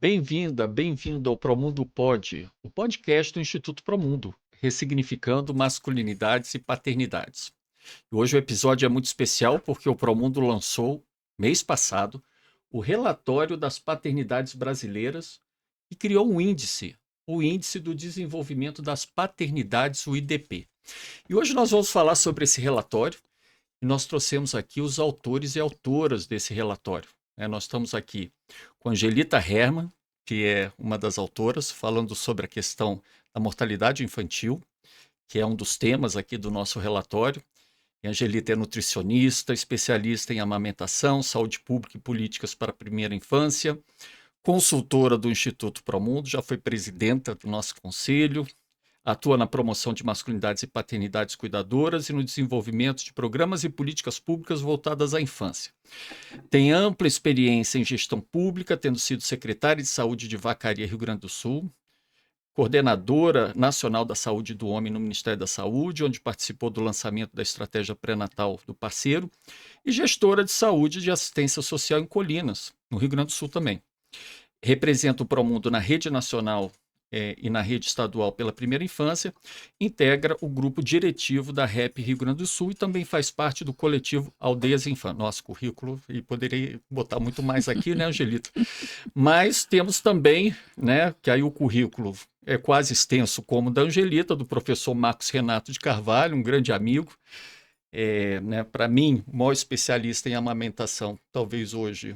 Bem-vinda, bem-vindo ao Promundo Pod, o podcast do Instituto Promundo, ressignificando masculinidades e paternidades. E hoje o episódio é muito especial porque o Promundo lançou, mês passado, o relatório das paternidades brasileiras e criou um índice, o Índice do Desenvolvimento das Paternidades, o IDP. E hoje nós vamos falar sobre esse relatório e nós trouxemos aqui os autores e autoras desse relatório. Nós estamos aqui com Angelita Herrmann, que é uma das autoras, falando sobre a questão da mortalidade infantil, que é um dos temas aqui do nosso relatório. E a Angelita é nutricionista, especialista em amamentação, saúde pública e políticas para a primeira infância, consultora do Instituto Promundo, já foi presidenta do nosso conselho, atua na promoção de masculinidades e paternidades cuidadoras e no desenvolvimento de programas e políticas públicas voltadas à infância. Tem ampla experiência em gestão pública, tendo sido secretária de Saúde de Vacaria, Rio Grande do Sul, coordenadora nacional da saúde do homem no Ministério da Saúde, onde participou do lançamento da estratégia pré-natal do parceiro, e gestora de saúde e de assistência social em Colinas, no Rio Grande do Sul também. Representa o Promundo na rede nacional e na rede estadual pela primeira infância, integra o grupo diretivo da REP Rio Grande do Sul e também faz parte do coletivo Aldeias Infância. Nosso currículo, e poderia botar muito mais aqui, né, Angelita? Mas temos também, né, que aí o currículo é quase extenso como o da Angelita, do professor Marcos Renato de Carvalho, um grande amigo, né, para mim, o maior especialista em amamentação, talvez hoje,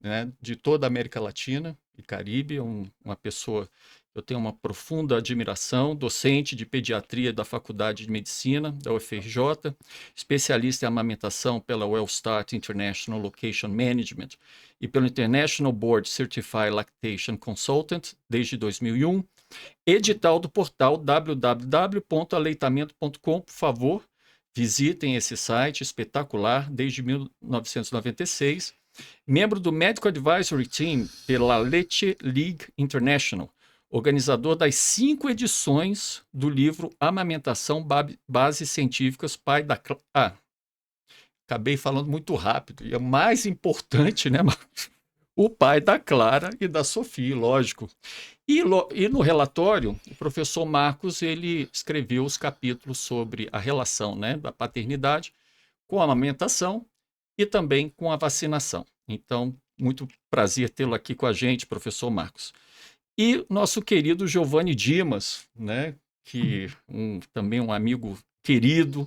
né, de toda a América Latina e Caribe, uma pessoa eu tenho uma profunda admiração, docente de pediatria da Faculdade de Medicina da UFRJ, especialista em amamentação pela WellStart International Location Management e pelo International Board Certified Lactation Consultant desde 2001, edital do portal www.aleitamento.com, por favor, visitem esse site espetacular desde 1996, membro do Medical Advisory Team pela Leche League International, organizador das 5 edições do livro Amamentação, Bases Científicas, pai da... acabei falando muito rápido, e é mais importante, né, o pai da Clara e da Sofia, lógico. E no relatório, o professor Marcos, ele escreveu os capítulos sobre a relação, né, da paternidade com a amamentação e também com a vacinação. Então, muito prazer tê-lo aqui com a gente, professor Marcos. E nosso querido Giovanni Dimas, né, que também um amigo querido,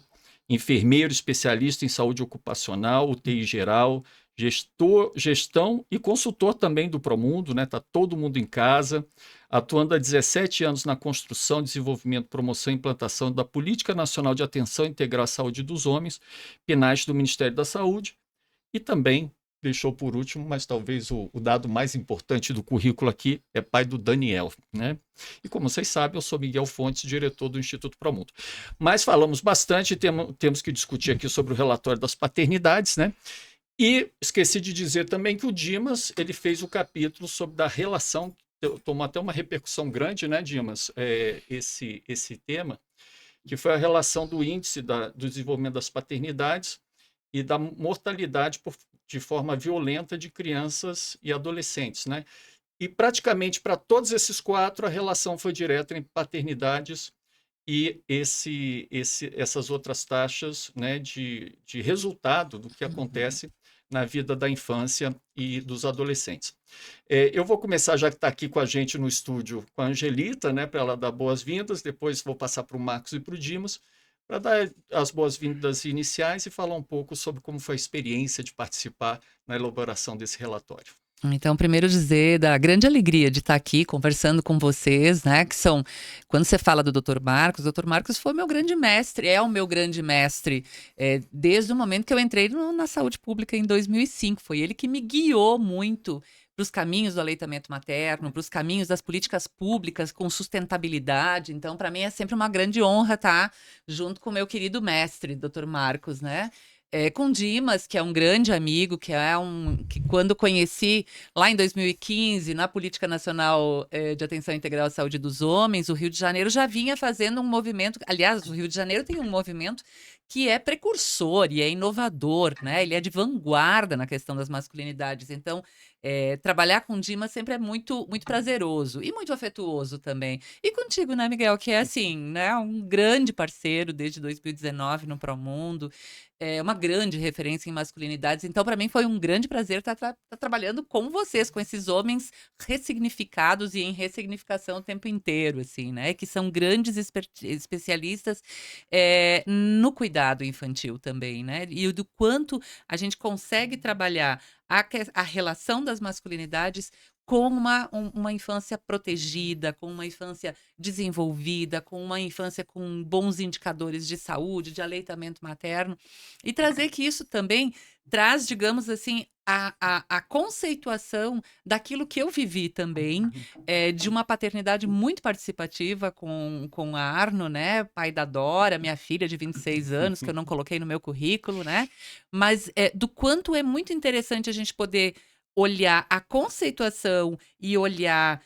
enfermeiro especialista em saúde ocupacional, UTI geral, gestão e consultor também do Promundo, né? Tá todo mundo em casa, atuando há 17 anos na construção, desenvolvimento, promoção e implantação da Política Nacional de Atenção Integral à Saúde dos Homens, PNAE do Ministério da Saúde, e também deixou por último, mas talvez o dado mais importante do currículo aqui é pai do Daniel, né? E como vocês sabem, eu sou Miguel Fontes, diretor do Instituto Promundo. Mas falamos bastante, temos que discutir aqui sobre o relatório das paternidades, né? E esqueci de dizer também que o Dimas, ele fez o capítulo sobre a relação, tomou até uma repercussão grande, né, Dimas, esse tema, que foi a relação do índice do desenvolvimento das paternidades e da mortalidade de forma violenta de crianças e adolescentes, né? E praticamente para todos esses 4, a relação foi direta entre paternidades e essas outras taxas, né, de resultado do que acontece na vida da infância e dos adolescentes. Eu vou começar, já que está aqui com a gente no estúdio, com a Angelita, né, para ela dar boas-vindas, depois vou passar para o Marcos e para o Dimas, para dar as boas-vindas iniciais e falar um pouco sobre como foi a experiência de participar na elaboração desse relatório. Então, primeiro dizer da grande alegria de estar aqui conversando com vocês, né? Que são, quando você fala do Dr. Marcos, o Dr. Marcos foi meu grande mestre, é o meu grande mestre, desde o momento que eu entrei na saúde pública em 2005. Foi ele que me guiou muito para os caminhos do aleitamento materno, para os caminhos das políticas públicas com sustentabilidade. Então, para mim é sempre uma grande honra estar junto com o meu querido mestre, Dr. Marcos, né? Com Dimas, que é um grande amigo, que quando conheci lá em 2015, na Política Nacional de Atenção Integral à Saúde dos Homens, o Rio de Janeiro já vinha fazendo um movimento, aliás, o Rio de Janeiro tem um movimento que é precursor e é inovador, né? Ele é de vanguarda na questão das masculinidades. Então, trabalhar com o Dima sempre é muito, muito prazeroso e muito afetuoso também. E contigo, né, Miguel, que é assim, né, um grande parceiro desde 2019 no Promundo, é uma grande referência em masculinidades. Então, para mim, foi um grande prazer estar trabalhando com vocês, com esses homens ressignificados e em ressignificação o tempo inteiro, assim, né? Que são grandes especialistas no cuidado infantil também, né? E do quanto a gente consegue trabalhar a relação das masculinidades com uma infância protegida, com uma infância desenvolvida, com uma infância com bons indicadores de saúde, de aleitamento materno, e trazer que isso também traz, digamos assim, a conceituação daquilo que eu vivi também, de uma paternidade muito participativa com a Arno, né? Pai da Dora, minha filha de 26 anos, que eu não coloquei no meu currículo, né? Mas do quanto é muito interessante a gente poder olhar a conceituação e olhar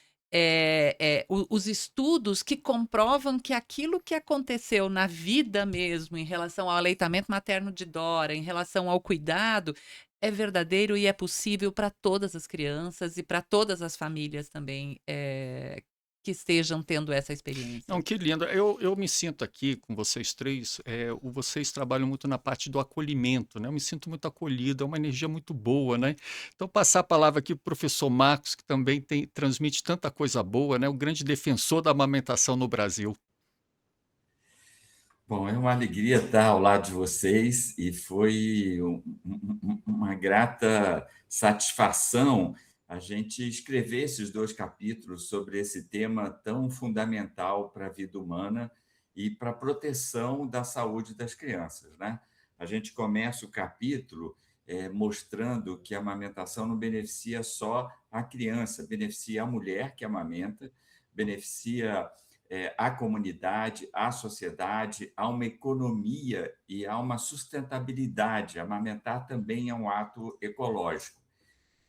os estudos que comprovam que aquilo que aconteceu na vida mesmo, em relação ao aleitamento materno de Dora, em relação ao cuidado, é verdadeiro e é possível para todas as crianças e para todas as famílias também que estejam tendo essa experiência. Não, que lindo. Eu me sinto aqui com vocês três, vocês trabalham muito na parte do acolhimento, né? Eu me sinto muito acolhido, é uma energia muito boa, né? Então, passar a palavra aqui para o professor Marcos, que também transmite tanta coisa boa, né? O grande defensor da amamentação no Brasil. Bom, é uma alegria estar ao lado de vocês e foi uma grata satisfação a gente escrever esses 2 capítulos sobre esse tema tão fundamental para a vida humana e para a proteção da saúde das crianças, né? A gente começa o capítulo mostrando que a amamentação não beneficia só a criança, beneficia a mulher que amamenta, beneficia à comunidade, à sociedade, a uma economia e a uma sustentabilidade. Amamentar também é um ato ecológico.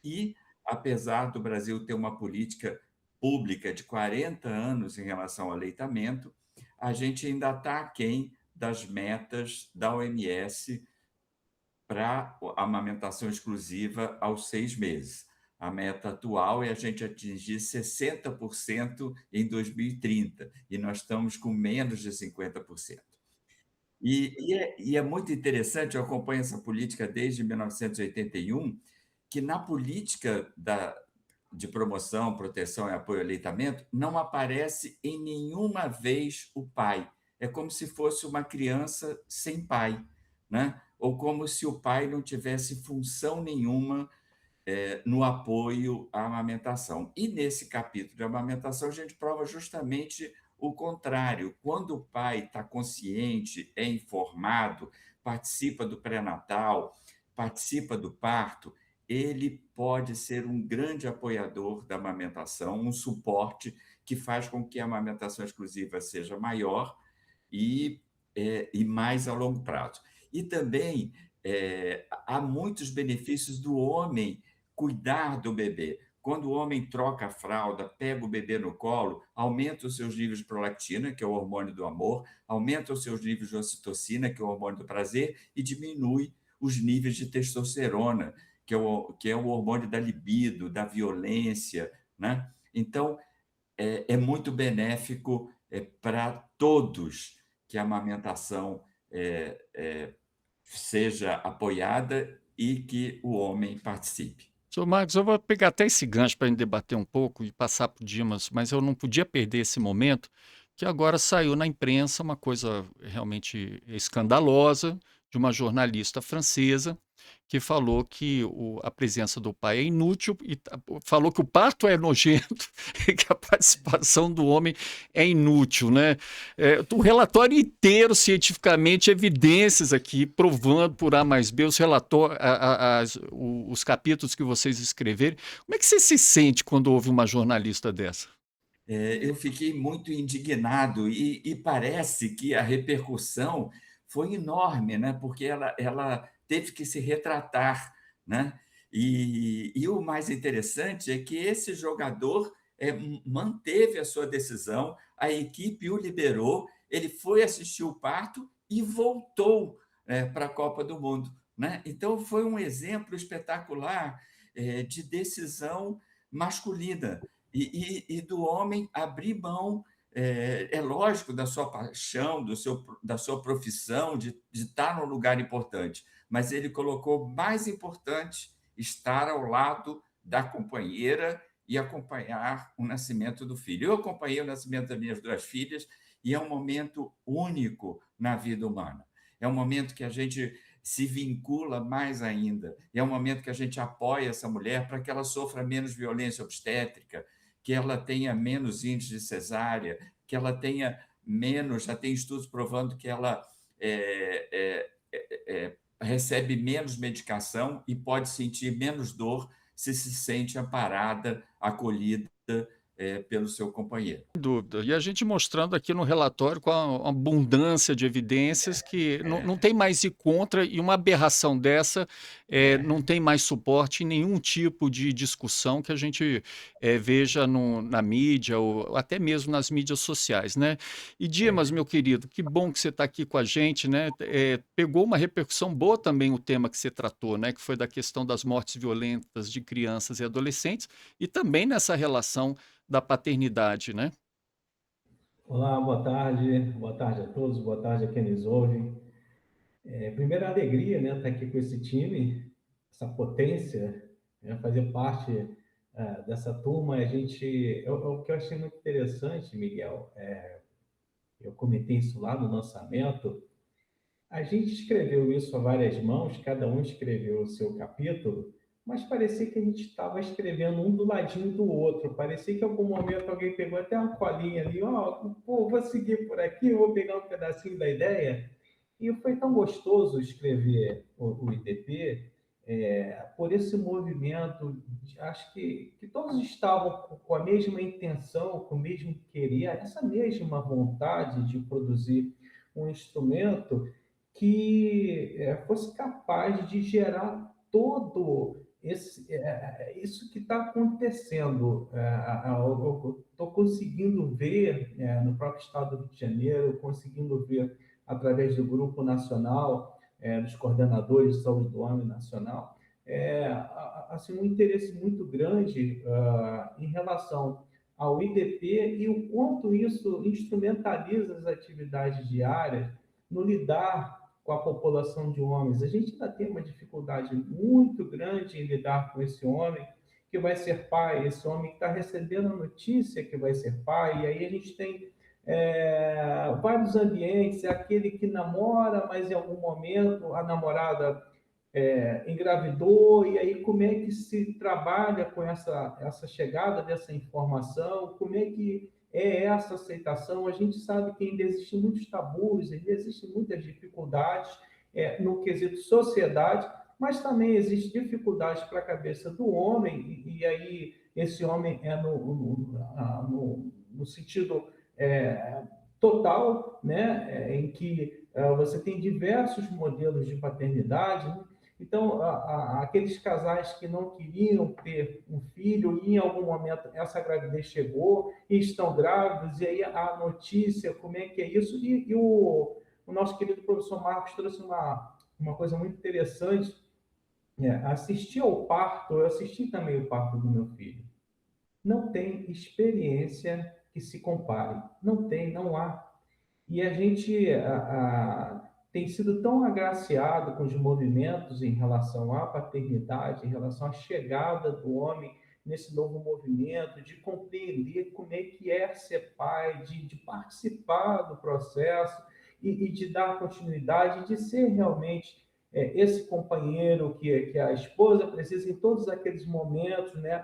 E, apesar do Brasil ter uma política pública de 40 anos em relação ao aleitamento, a gente ainda está aquém das metas da OMS para a amamentação exclusiva aos 6 meses. A meta atual é a gente atingir 60% em 2030, e nós estamos com menos de 50%. E é muito interessante, eu acompanho essa política desde 1981, que na política de promoção, proteção e apoio ao aleitamento não aparece em nenhuma vez o pai. É como se fosse uma criança sem pai, né? Ou como se o pai não tivesse função nenhuma no apoio à amamentação. E nesse capítulo de amamentação, a gente prova justamente o contrário. Quando o pai está consciente, é informado, participa do pré-natal, participa do parto, ele pode ser um grande apoiador da amamentação, um suporte que faz com que a amamentação exclusiva seja maior e mais a longo prazo. E também há muitos benefícios do homem cuidar do bebê. Quando o homem troca a fralda, pega o bebê no colo, aumenta os seus níveis de prolactina, que é o hormônio do amor, aumenta os seus níveis de ocitocina, que é o hormônio do prazer, e diminui os níveis de testosterona, que é o hormônio da libido, da violência, né? Então, é muito benéfico para todos que a amamentação seja apoiada e que o homem participe. Senhor Marcos, eu vou pegar até esse gancho para a gente debater um pouco e passar para o Dimas, mas eu não podia perder esse momento, que agora saiu na imprensa uma coisa realmente escandalosa de uma jornalista francesa que falou que a presença do pai é inútil e falou que o parto é nojento e que a participação do homem é inútil, né? O relatório inteiro, cientificamente, evidências aqui, provando por A mais B, os capítulos que vocês escreveram. Como é que você se sente quando ouve uma jornalista dessa? Eu fiquei muito indignado e parece que a repercussão foi enorme, né? Porque ela teve que se retratar, né? E o mais interessante é que esse jogador manteve a sua decisão, a equipe o liberou, ele foi assistir o parto e voltou para a Copa do Mundo, né? Então, foi um exemplo espetacular de decisão masculina e do homem abrir mão, é lógico, da sua paixão, da sua profissão, de estar num lugar importante, mas ele colocou mais importante estar ao lado da companheira e acompanhar o nascimento do filho. Eu acompanhei o nascimento das minhas 2 filhas e é um momento único na vida humana. É um momento que a gente se vincula mais ainda. É um momento que a gente apoia essa mulher para que ela sofra menos violência obstétrica, que ela tenha menos índice de cesárea, que ela tenha menos, já tem estudos provando que ela recebe menos medicação e pode sentir menos dor se sente amparada, acolhida pelo seu companheiro. Sem dúvida. E a gente mostrando aqui no relatório com a abundância de evidências que não tem mais ir contra, e uma aberração dessa não tem mais suporte em nenhum tipo de discussão que a gente veja na mídia ou até mesmo nas mídias sociais, né? E Dimas, meu querido, que bom que você está aqui com a gente, né? Pegou uma repercussão boa também o tema que você tratou, né? Que foi da questão das mortes violentas de crianças e adolescentes e também nessa relação da paternidade, né? Olá, boa tarde a todos, boa tarde a quem nos ouve. Primeira alegria, né, estar aqui com esse time, essa potência, né, fazer parte dessa turma. O que eu achei muito interessante, Miguel, eu comentei isso lá no lançamento. A gente escreveu isso a várias mãos, cada um escreveu o seu capítulo, mas parecia que a gente estava escrevendo um do ladinho do outro. Parecia que em algum momento alguém pegou até uma colinha ali, vou seguir por aqui, vou pegar um pedacinho da ideia. E foi tão gostoso escrever o IDP, por esse movimento. Acho que todos estavam com a mesma intenção, com o mesmo querer, essa mesma vontade de produzir um instrumento que fosse capaz de gerar todo isso que está acontecendo. Eu estou conseguindo ver no próprio estado do Rio de Janeiro, conseguindo ver através do Grupo Nacional dos Coordenadores de Saúde do Homem Nacional, assim, um interesse muito grande em relação ao IDP e o quanto isso instrumentaliza as atividades diárias no lidar com a população de homens. A gente ainda tem uma dificuldade muito grande em lidar com esse homem que vai ser pai, esse homem que está recebendo a notícia que vai ser pai, e aí a gente tem vários ambientes, aquele que namora, mas em algum momento a namorada engravidou, e aí como é que se trabalha com essa chegada dessa informação, como é que essa aceitação. A gente sabe que ainda existem muitos tabus, ainda existem muitas dificuldades no quesito sociedade, mas também existem dificuldades para a cabeça do homem, e aí esse homem no sentido total, né, em que você tem diversos modelos de paternidade, né? Então, aqueles casais que não queriam ter um filho, e em algum momento essa gravidez chegou e estão grávidos, e aí a notícia, como é que é isso? E o nosso querido professor Marcos trouxe uma coisa muito interessante. Assistir ao parto, eu assisti também o parto do meu filho. Não tem experiência que se compare. Não tem, não há. E a gente tem sido tão agraciado com os movimentos em relação à paternidade, em relação à chegada do homem nesse novo movimento, de compreender como é que é ser pai, de participar do processo e de dar continuidade, de ser realmente esse companheiro que a esposa precisa em todos aqueles momentos, né,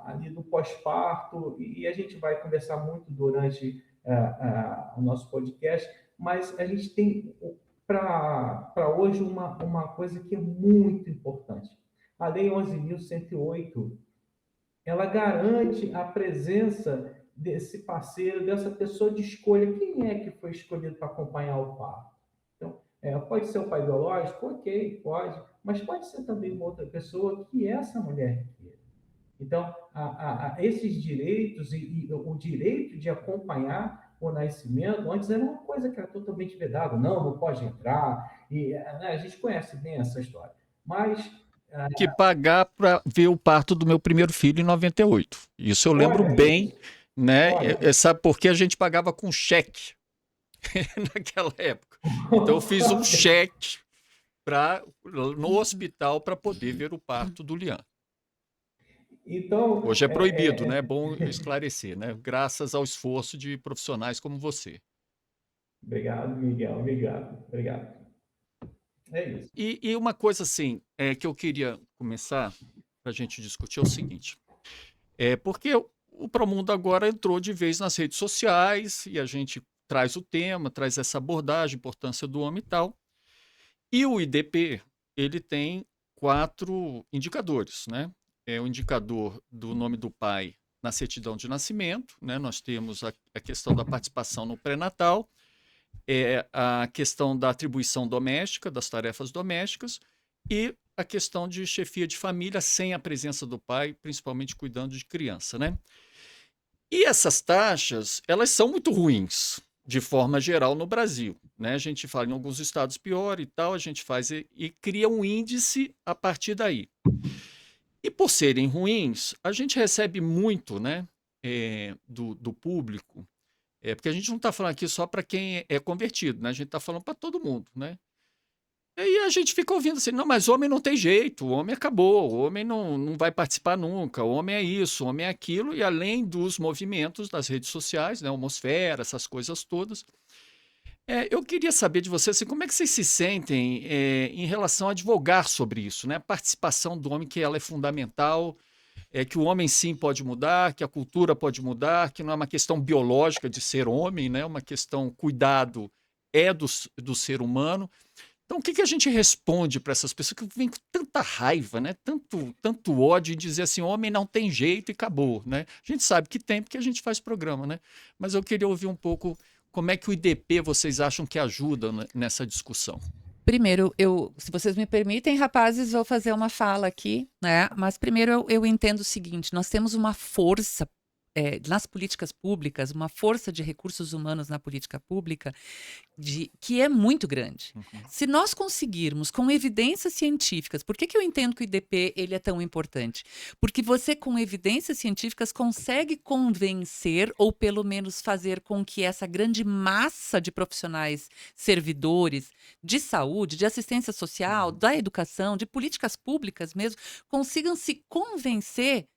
ali do pós-parto, e a gente vai conversar muito durante o nosso podcast, mas a gente tem para hoje uma coisa que é muito importante. A Lei 11.108, ela garante a presença desse parceiro, dessa pessoa de escolha. Quem é que foi escolhido para acompanhar o parto? Então, pode ser o pai biológico? Ok, pode, mas pode ser também uma outra pessoa que essa mulher queira. Então, esses direitos e o direito de acompanhar o nascimento, antes era uma coisa que era totalmente vedada, não pode entrar, e né, a gente conhece bem essa história. Mas, Que pagar para ver o parto do meu primeiro filho em 98. Isso eu lembro olha bem, isso, né? olha, Sabe por que a gente pagava com cheque naquela época? Então eu fiz um cheque no hospital para poder ver o parto do Lian. então, Hoje é proibido, né? É bom esclarecer, né? Graças ao esforço de profissionais como você. obrigado, Miguel, obrigado. É isso. E uma coisa assim, que eu queria começar para a gente discutir é o seguinte: porque o Promundo agora entrou de vez nas redes sociais e a gente traz o tema, traz essa abordagem, importância do homem e tal. E o IDP, ele tem 4 indicadores, né? É o indicador do nome do pai na certidão de nascimento, né? Nós temos a questão da participação no pré-natal, a questão da atribuição doméstica, das tarefas domésticas, e a questão de chefia de família sem a presença do pai, principalmente cuidando de criança, né? E essas taxas, elas são muito ruins, de forma geral, no Brasil, né? A gente fala em alguns estados pior e tal, a gente faz e cria um índice a partir daí. E por serem ruins, a gente recebe muito, né, do público, porque a gente não está falando aqui só para quem é convertido, né? A gente está falando para todo mundo, né? E aí a gente fica ouvindo assim, não, mas homem não tem jeito, o homem acabou, o homem não vai participar nunca, o homem é isso, o homem é aquilo, e além dos movimentos das redes sociais, né, homosfera, essas coisas todas, eu queria saber de vocês assim, como é que vocês se sentem em relação a advogar sobre isso, né? A participação do homem, que ela é fundamental, que o homem sim pode mudar, que a cultura pode mudar, que não é uma questão biológica de ser homem, né? Uma questão cuidado do ser humano. Então, o que a gente responde para essas pessoas que vêm com tanta raiva, né? Tanto ódio em dizer assim, homem não tem jeito e acabou, né? A gente sabe que tem porque a gente faz programa, né? Mas eu queria ouvir um pouco como é que o IDP vocês acham que ajuda nessa discussão. Primeiro, se vocês me permitem, rapazes, vou fazer uma fala aqui, né? Mas primeiro eu entendo o seguinte: nós temos uma força nas políticas públicas, uma força de recursos humanos na política pública que é muito grande. Se nós conseguirmos, com evidências científicas, por que eu entendo que o IDP ele é tão importante? Porque você, com evidências científicas, consegue convencer, ou pelo menos fazer com que essa grande massa de profissionais servidores de saúde, de assistência social, da educação, de políticas públicas mesmo, consigam se convencer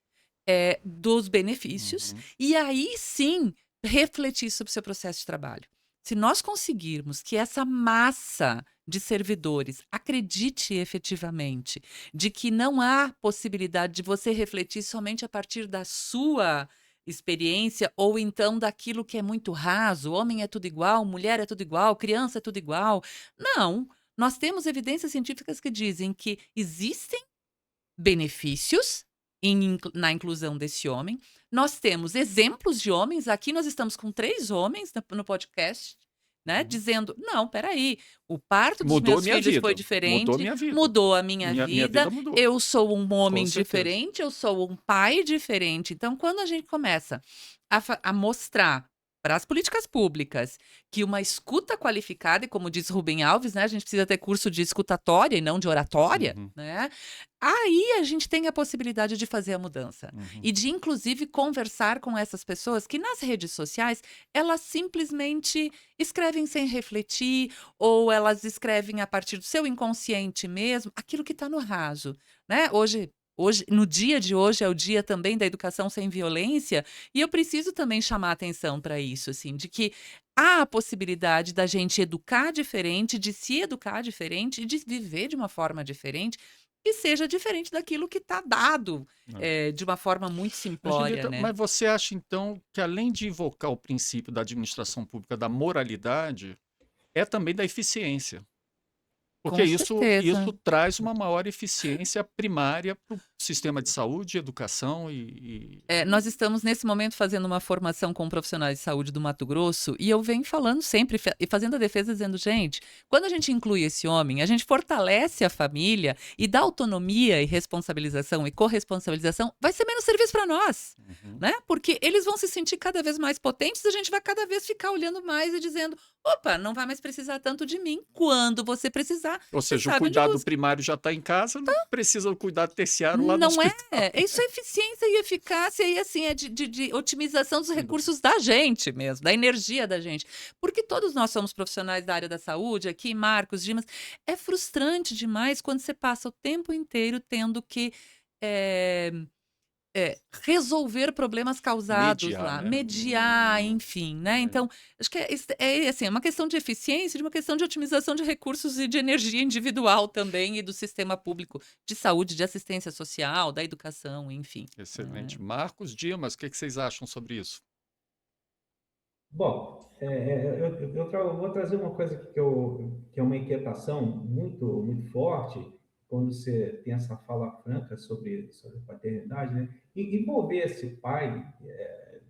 dos benefícios e aí sim refletir sobre o seu processo de trabalho. Se nós conseguirmos que essa massa de servidores acredite efetivamente de que não há possibilidade de você refletir somente a partir da sua experiência ou então daquilo que é muito raso, homem é tudo igual, mulher é tudo igual, criança é tudo igual. Não, nós temos evidências científicas que dizem que existem benefícios na inclusão desse homem. Nós temos exemplos de homens, aqui nós estamos com 3 homens no podcast, né, dizendo, não, peraí, o parto dos Mudou meus minha filhos vida, foi diferente, mudou minha vida. mudou a minha Minha vida, vida mudou. eu sou um homem Com certeza. diferente, eu sou um pai diferente. Então, quando a gente começa a mostrar para as políticas públicas que uma escuta qualificada, e como diz Rubem Alves, né, a gente precisa ter curso de escutatória e não de oratória, né? Aí a gente tem a possibilidade de fazer a mudança e de, inclusive, conversar com essas pessoas que nas redes sociais elas simplesmente escrevem sem refletir ou elas escrevem a partir do seu inconsciente mesmo, aquilo que está no raso, né? Hoje, no dia de hoje, é o dia também da educação sem violência, e eu preciso também chamar a atenção para isso, assim, de que há a possibilidade da gente educar diferente, de se educar diferente e de viver de uma forma diferente, que seja diferente daquilo que está dado de uma forma muito simplória, Angelita, né? mas você acha, então, que além de invocar o princípio da administração pública da moralidade, é também da eficiência? Porque Com isso certeza. traz uma maior eficiência primária sistema de saúde, educação Nós estamos, nesse momento, fazendo uma formação com profissionais de saúde do Mato Grosso e eu venho falando sempre e fazendo a defesa, dizendo, gente, quando a gente inclui esse homem, a gente fortalece a família e dá autonomia e responsabilização e corresponsabilização, vai ser menos serviço para nós, né? Porque eles vão se sentir cada vez mais potentes e a gente vai cada vez ficar olhando mais e dizendo, opa, não vai mais precisar tanto de mim quando você precisar. ou Você seja, o sabe onde cuidado buscar. primário já está em casa, não precisa do cuidado terciário lá no Não hospital. isso é eficiência e eficácia e assim, é de otimização dos recursos da gente mesmo, da energia da gente. Porque todos nós somos profissionais da área da saúde, aqui, Marcos, Dimas. É frustrante demais quando você passa o tempo inteiro tendo que resolver problemas causados Mediar, lá, né? mediar, enfim, né? Então, acho que assim, é uma questão de eficiência, de uma questão de otimização de recursos e de energia individual também e do sistema público de saúde, de assistência social, da educação, enfim. Excelente. Marcos, Dimas, o que vocês acham sobre isso? Bom, eu vou trazer uma coisa que é uma inquietação muito forte quando você tem essa fala franca sobre paternidade, né? E envolver esse pai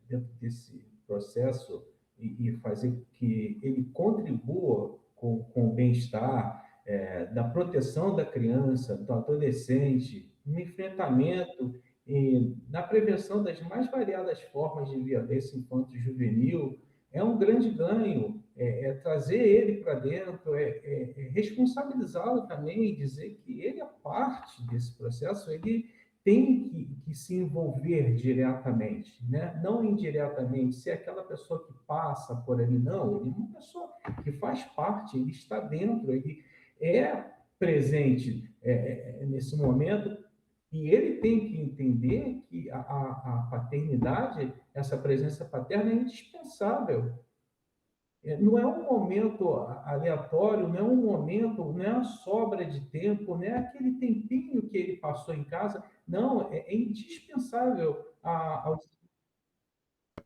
dentro desse processo e fazer que ele contribua com o bem-estar, da proteção da criança, do adolescente, no enfrentamento e na prevenção das mais variadas formas de violência infanto-juvenil, é um grande ganho, trazer ele para dentro, responsabilizá-lo também, dizer que ele é parte desse processo, ele tem que se envolver diretamente, né? Não indiretamente, ser aquela pessoa que passa por ali, não, ele é uma pessoa que faz parte, ele está dentro, ele é presente nesse momento, e ele tem que entender que a paternidade, essa presença paterna é indispensável. Não é um momento aleatório, não é um momento, não é a sobra de tempo, não é aquele tempinho que ele passou em casa. Não, é indispensável ao...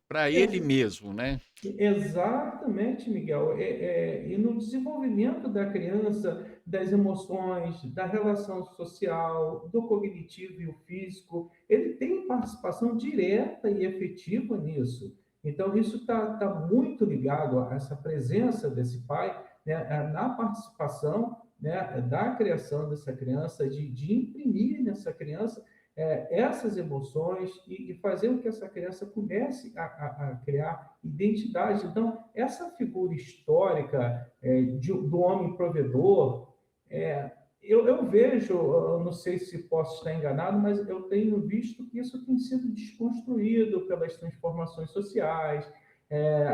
Para ele mesmo, né? Exatamente, Miguel. E no desenvolvimento da criança, das emoções, da relação social, do cognitivo e o físico, ele tem participação direta e efetiva nisso. Então, isso está muito ligado a essa presença desse pai, né, na participação, né, da criação dessa criança, de imprimir nessa criança essas emoções e fazer com que essa criança comece a criar identidade. Então, essa figura histórica do homem provedor, eu vejo, eu não sei se posso estar enganado, mas eu tenho visto que isso tem sido desconstruído pelas transformações sociais,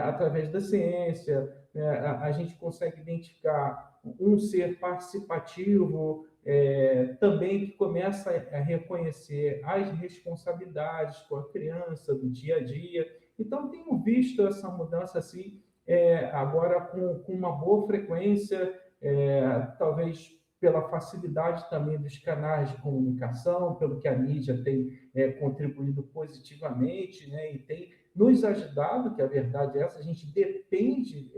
através da ciência, a gente consegue identificar um ser participativo, também que começa a reconhecer as responsabilidades com a criança do dia a dia. Então, tenho visto essa mudança assim, agora com uma boa frequência, talvez pela facilidade também dos canais de comunicação, pelo que a mídia tem contribuído positivamente, né, e tem nos ajudado, que a verdade é essa, a gente depende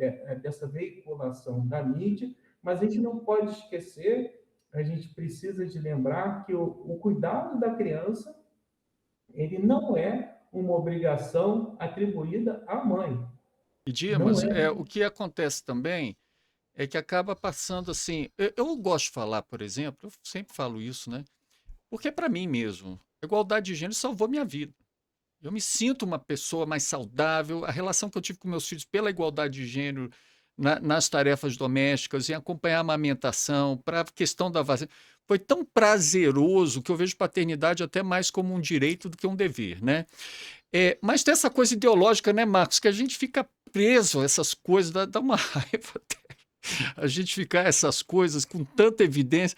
dessa veiculação da mídia, mas a gente não pode esquecer, a gente precisa de lembrar que o cuidado da criança, ele não é uma obrigação atribuída à mãe. E Dimas, o que acontece também é que acaba passando assim. Eu gosto de falar, por exemplo, eu sempre falo isso, né? Porque é para mim mesmo. A igualdade de gênero salvou minha vida. Eu me sinto uma pessoa mais saudável. A relação que eu tive com meus filhos pela igualdade de gênero nas tarefas domésticas, em acompanhar a amamentação, para a questão da vacina, foi tão prazeroso que eu vejo paternidade até mais como um direito do que um dever, né? Mas tem essa coisa ideológica, né, Marcos, que a gente fica preso a essas coisas, dá uma raiva até. A gente ficar essas coisas com tanta evidência.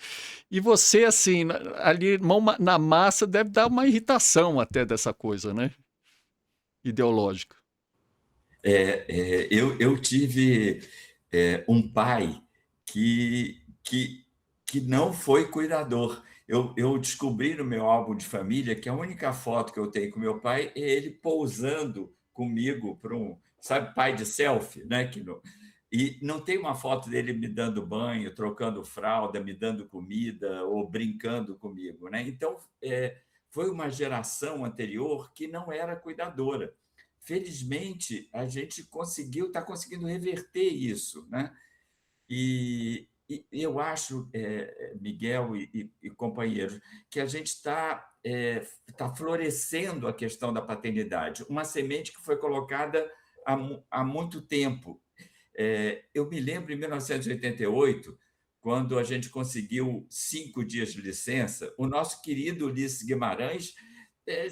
E você, assim, ali, mão na massa, deve dar uma irritação até dessa coisa, né? Ideológica. Eu tive um pai que não foi cuidador. Eu descobri no meu álbum de família que a única foto que eu tenho com meu pai é ele pousando comigo para sabe, pai de selfie, né? E não tem uma foto dele me dando banho, trocando fralda, me dando comida ou brincando comigo, né? Então, foi uma geração anterior que não era cuidadora. Felizmente, a gente está conseguindo reverter isso, né? E eu acho, Miguel e companheiros, que a gente tá florescendo a questão da paternidade, uma semente que foi colocada há muito tempo. Eu me lembro, em 1988, quando a gente conseguiu 5 dias de licença, o nosso querido Ulisses Guimarães é,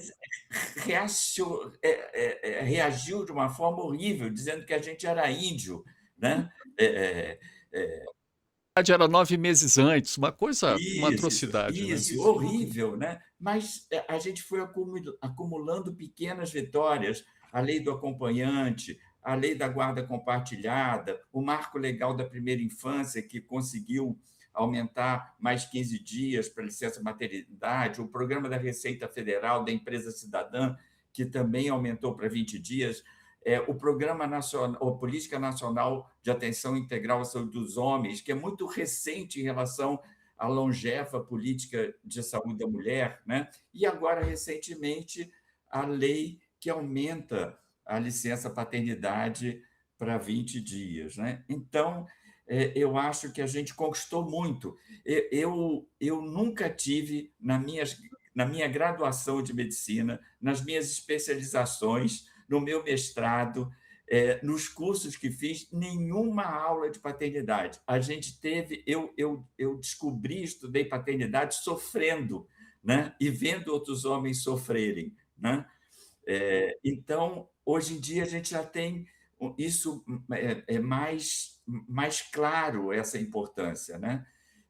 reagiu de uma forma horrível, dizendo que a gente era índio, né? É, é, Era 9 meses antes, uma atrocidade, né? isso, horrível, né? Mas a gente foi acumulando pequenas vitórias, a lei do acompanhante, a lei da guarda compartilhada, o marco legal da primeira infância, que conseguiu aumentar mais 15 dias para licença maternidade, o programa da Receita Federal, da Empresa Cidadã, que também aumentou para 20 dias, o Programa Nacional, a Política Nacional de Atenção Integral à Saúde dos Homens, que é muito recente em relação à longeva política de saúde da mulher, né? E agora, recentemente, a lei que aumenta a licença paternidade para 20 dias, né? Então, eu acho que a gente conquistou muito. Eu nunca tive, na minha graduação de medicina, nas minhas especializações, no meu mestrado, nos cursos que fiz, nenhuma aula de paternidade. A gente teve, eu descobri, estudei paternidade sofrendo, né? E vendo outros homens sofrerem, né? Então, hoje em dia, a gente já tem isso mais claro, essa importância, né?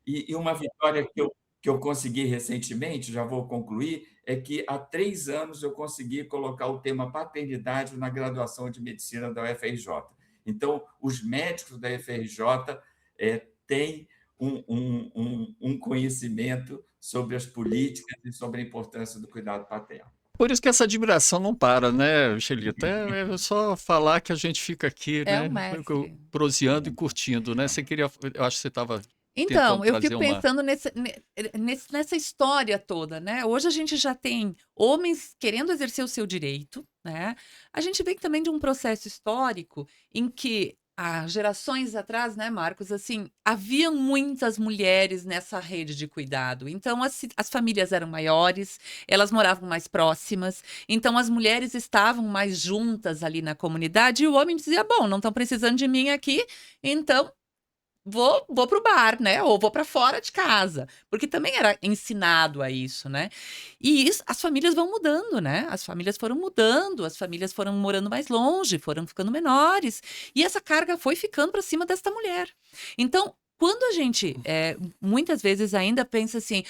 E uma vitória que eu consegui recentemente, já vou concluir, é que há 3 anos eu consegui colocar o tema paternidade na graduação de medicina da UFRJ. Então, os médicos da UFRJ têm um conhecimento sobre as políticas e sobre a importância do cuidado paterno. Por isso que essa admiração não para, né, Xelita? É só falar que a gente fica aqui, É um né, mestre. proseando e curtindo, né? Eu acho que você estava Então, tentando eu trazer fico uma... pensando nessa história toda, né? Hoje a gente já tem homens querendo exercer o seu direito, né? A gente vem também de um processo histórico em que há gerações atrás, né, Marcos, assim, haviam muitas mulheres nessa rede de cuidado. Então, as famílias eram maiores, elas moravam mais próximas, então as mulheres estavam mais juntas ali na comunidade e o homem dizia: bom, não estão precisando de mim aqui, então vou pro bar, né? Ou vou para fora de casa. Porque também era ensinado a isso, né? E isso, as famílias vão mudando, né? As famílias foram mudando, as famílias foram morando mais longe, foram ficando menores. E essa carga foi ficando para cima desta mulher. Então, quando a gente muitas vezes ainda pensa assim,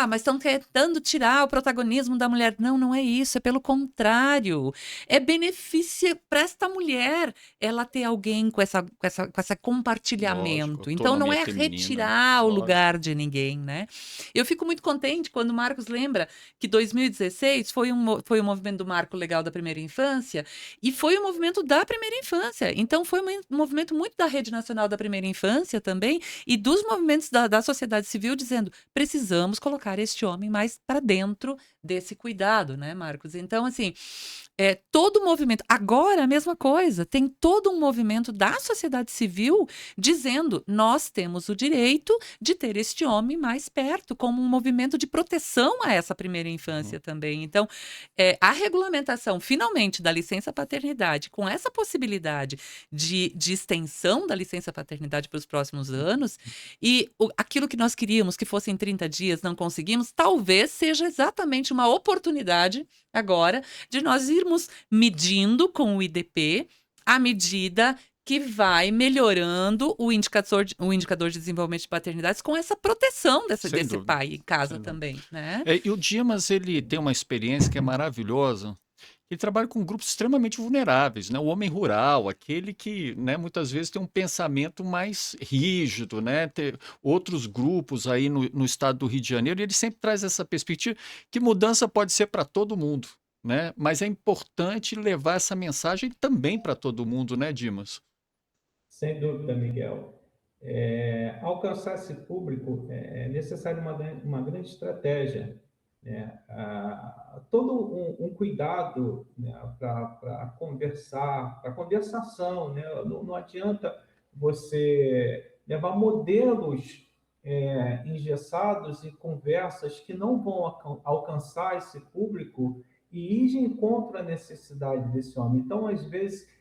mas estão tentando tirar o protagonismo da mulher. Não, não é isso, é pelo contrário. É benefício para esta mulher ela ter alguém com essa compartilhamento. Lógico, Então não autonomia é feminina, retirar o lógico. lugar de ninguém, né? Eu fico muito contente quando o Marcos lembra que 2016 foi o movimento do Marco Legal da Primeira Infância e foi o movimento da primeira infância. Então foi um movimento muito da Rede Nacional da Primeira Infância também e dos movimentos da sociedade civil dizendo: precisamos colocar este homem mais para dentro desse cuidado, né, Marcos? Então, assim, todo o movimento. Agora, a mesma coisa, tem todo um movimento da sociedade civil dizendo: nós temos o direito de ter este homem mais perto, como um movimento de proteção a essa primeira infância também. Então, a regulamentação, finalmente, da licença paternidade, com essa possibilidade de extensão da licença paternidade para os próximos anos, e aquilo que nós queríamos que fossem 30 dias, não conseguimos, talvez seja exatamente uma oportunidade agora de nós irmos medindo com o IDP à medida que vai melhorando o indicador de desenvolvimento de paternidades com essa proteção desse dúvida, pai em casa sem dúvida. também, né? E o Dimas, ele tem uma experiência que é maravilhosa. Ele trabalha com grupos extremamente vulneráveis, né? O homem rural, aquele que, né, muitas vezes tem um pensamento mais rígido, né? Tem outros grupos aí no estado do Rio de Janeiro, e ele sempre traz essa perspectiva que mudança pode ser para todo mundo, né? Mas é importante levar essa mensagem também para todo mundo, né, Dimas? Sem dúvida, Miguel. Alcançar esse público é necessário uma grande estratégia, né? Todo um cuidado, né, para conversar, para conversação, né? Não adianta você levar modelos engessados e conversas que não vão alcançar esse público e ir de encontro à necessidade desse homem. Então, às vezes,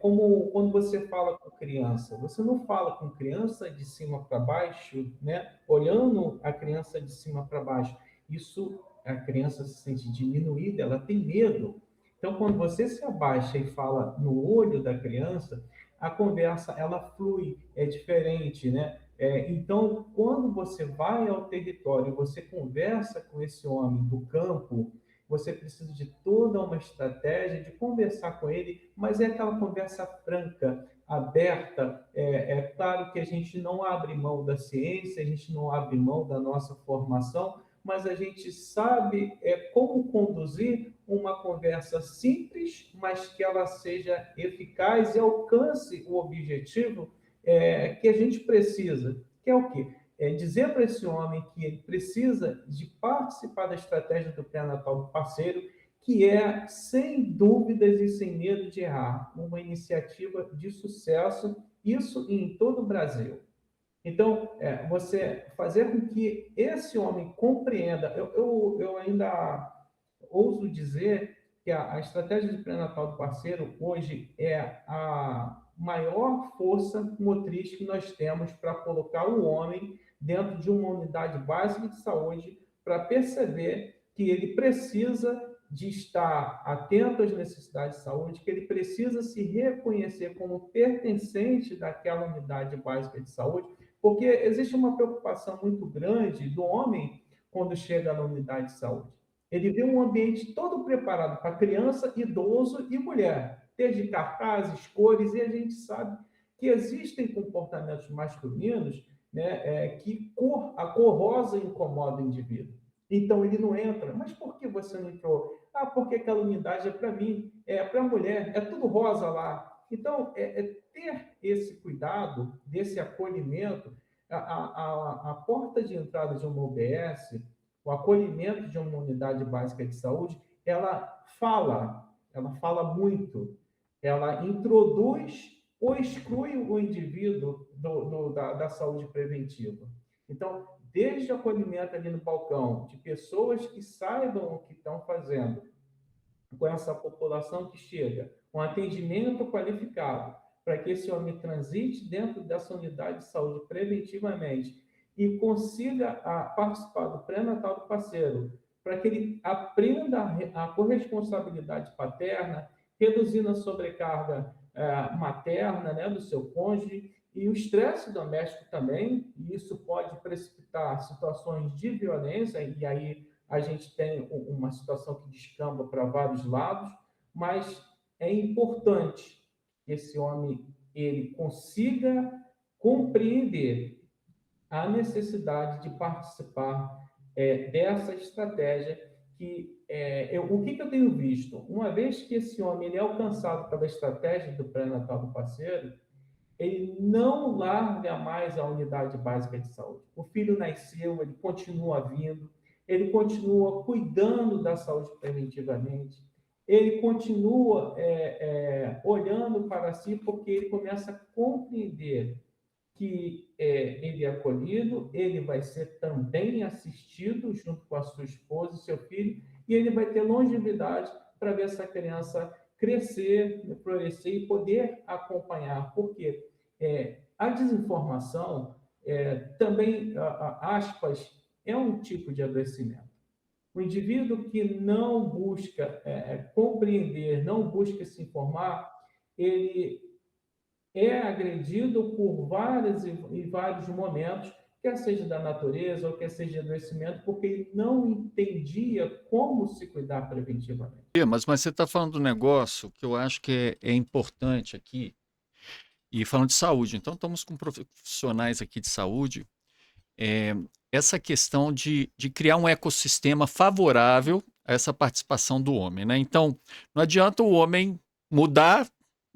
como quando você fala com criança, você não fala com criança de cima para baixo, né? Olhando a criança de cima para baixo. Isso, a criança se sente diminuída, ela tem medo. Então, quando você se abaixa e fala no olho da criança, a conversa ela flui, é diferente, né? Então, quando você vai ao território, você conversa com esse homem do campo, você precisa de toda uma estratégia de conversar com ele, mas é aquela conversa franca, aberta. É claro que a gente não abre mão da ciência, a gente não abre mão da nossa formação, mas a gente sabe como conduzir uma conversa simples, mas que ela seja eficaz e alcance o objetivo que a gente precisa, que é o quê? Dizer para esse homem que ele precisa de participar da estratégia do pré-natal do parceiro, que é, sem dúvidas e sem medo de errar, uma iniciativa de sucesso, isso em todo o Brasil. Então, você fazer com que esse homem compreenda, eu ainda ouso dizer que a estratégia de pré-natal do parceiro hoje é a maior força motriz que nós temos para colocar o homem dentro de uma unidade básica de saúde para perceber que ele precisa de estar atento às necessidades de saúde, que ele precisa se reconhecer como pertencente daquela unidade básica de saúde, porque existe uma preocupação muito grande do homem quando chega na unidade de saúde. Ele vê um ambiente todo preparado para criança, idoso e mulher, desde cartazes, cores, e a gente sabe que existem comportamentos masculinos, né, que a cor rosa incomoda o indivíduo. Então ele não entra. Mas por que você não entrou? Porque aquela unidade é para mim, é para a mulher, é tudo rosa lá. Então, ter esse cuidado, desse acolhimento, a porta de entrada de uma UBS, o acolhimento de uma unidade básica de saúde, ela fala muito, ela introduz ou exclui o indivíduo da saúde preventiva. Então, desde o acolhimento ali no balcão, de pessoas que saibam o que estão fazendo com essa população que chega, com atendimento qualificado, para que esse homem transite dentro dessa unidade de saúde preventivamente e consiga participar do pré-natal do parceiro, para que ele aprenda a corresponsabilidade paterna, reduzindo a sobrecarga materna, né, do seu cônjuge, e o estresse doméstico também, e isso pode precipitar situações de violência, e aí a gente tem uma situação que descamba para vários lados, mas é importante que esse homem ele consiga compreender a necessidade de participar dessa estratégia que o que eu tenho visto? Uma vez que esse homem ele é alcançado pela estratégia do pré-natal do parceiro, ele não larga mais a unidade básica de saúde. O filho nasceu, ele continua vindo, ele continua cuidando da saúde preventivamente, ele continua olhando para si, porque ele começa a compreender que ele é acolhido, ele vai ser também assistido junto com a sua esposa e seu filho, e ele vai ter longevidade para ver essa criança crescer, florescer e poder acompanhar, porque a desinformação também, aspas, é um tipo de adoecimento. O indivíduo que não busca compreender, não busca se informar, ele é agredido por vários e vários momentos, quer seja da natureza ou quer seja de adoecimento, porque ele não entendia como se cuidar preventivamente. Mas você está falando do negócio que eu acho que é importante aqui, e falando de saúde. Então, estamos com profissionais aqui de saúde, essa questão de criar um ecossistema favorável a essa participação do homem, né? Então, não adianta o homem mudar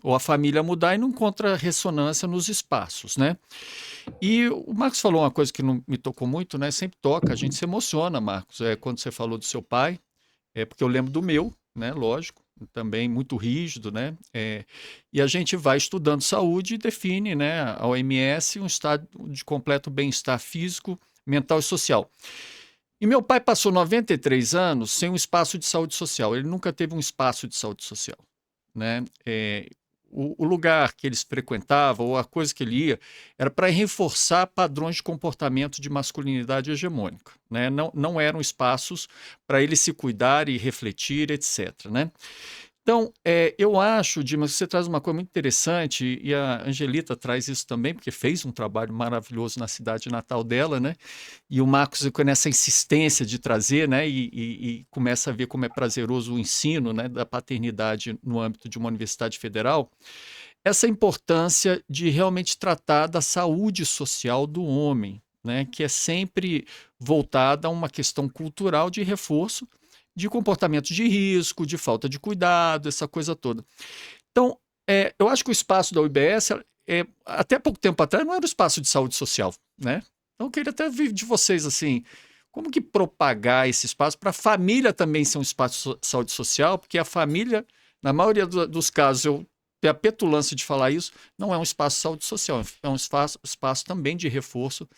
ou a família mudar e não encontra ressonância nos espaços, né? E o Marcos falou uma coisa que não me tocou muito, né? Sempre toca, a gente se emociona, Marcos, quando você falou do seu pai, porque eu lembro do meu, né? Lógico, também muito rígido, né? E a gente vai estudando saúde e define, né, a OMS, um estado de completo bem-estar físico, mental e social. E meu pai passou 93 anos sem um espaço de saúde social. Ele nunca teve um espaço de saúde social, né? O lugar que eles frequentavam, ou a coisa que ele ia, era para reforçar padrões de comportamento de masculinidade hegemônica, né? Não eram espaços para ele se cuidar e refletir, etc., né? Então, eu acho, Dimas, que você traz uma coisa muito interessante, e a Angelita traz isso também, porque fez um trabalho maravilhoso na cidade natal dela, né? E o Marcos, com essa insistência de trazer, né? E começa a ver como é prazeroso o ensino, né, da paternidade no âmbito de uma universidade federal, essa importância de realmente tratar da saúde social do homem, né? Que é sempre voltada a uma questão cultural de reforço de comportamentos de risco, de falta de cuidado, essa coisa toda. Então, eu acho que o espaço da UBS, até pouco tempo atrás, não era um espaço de saúde social, né? Então, eu queria até ouvir de vocês, assim, como que propagar esse espaço para a família também ser um espaço de saúde social, porque a família, na maioria dos casos, eu tenho a petulância de falar isso, não é um espaço de saúde social, é um espaço também de reforço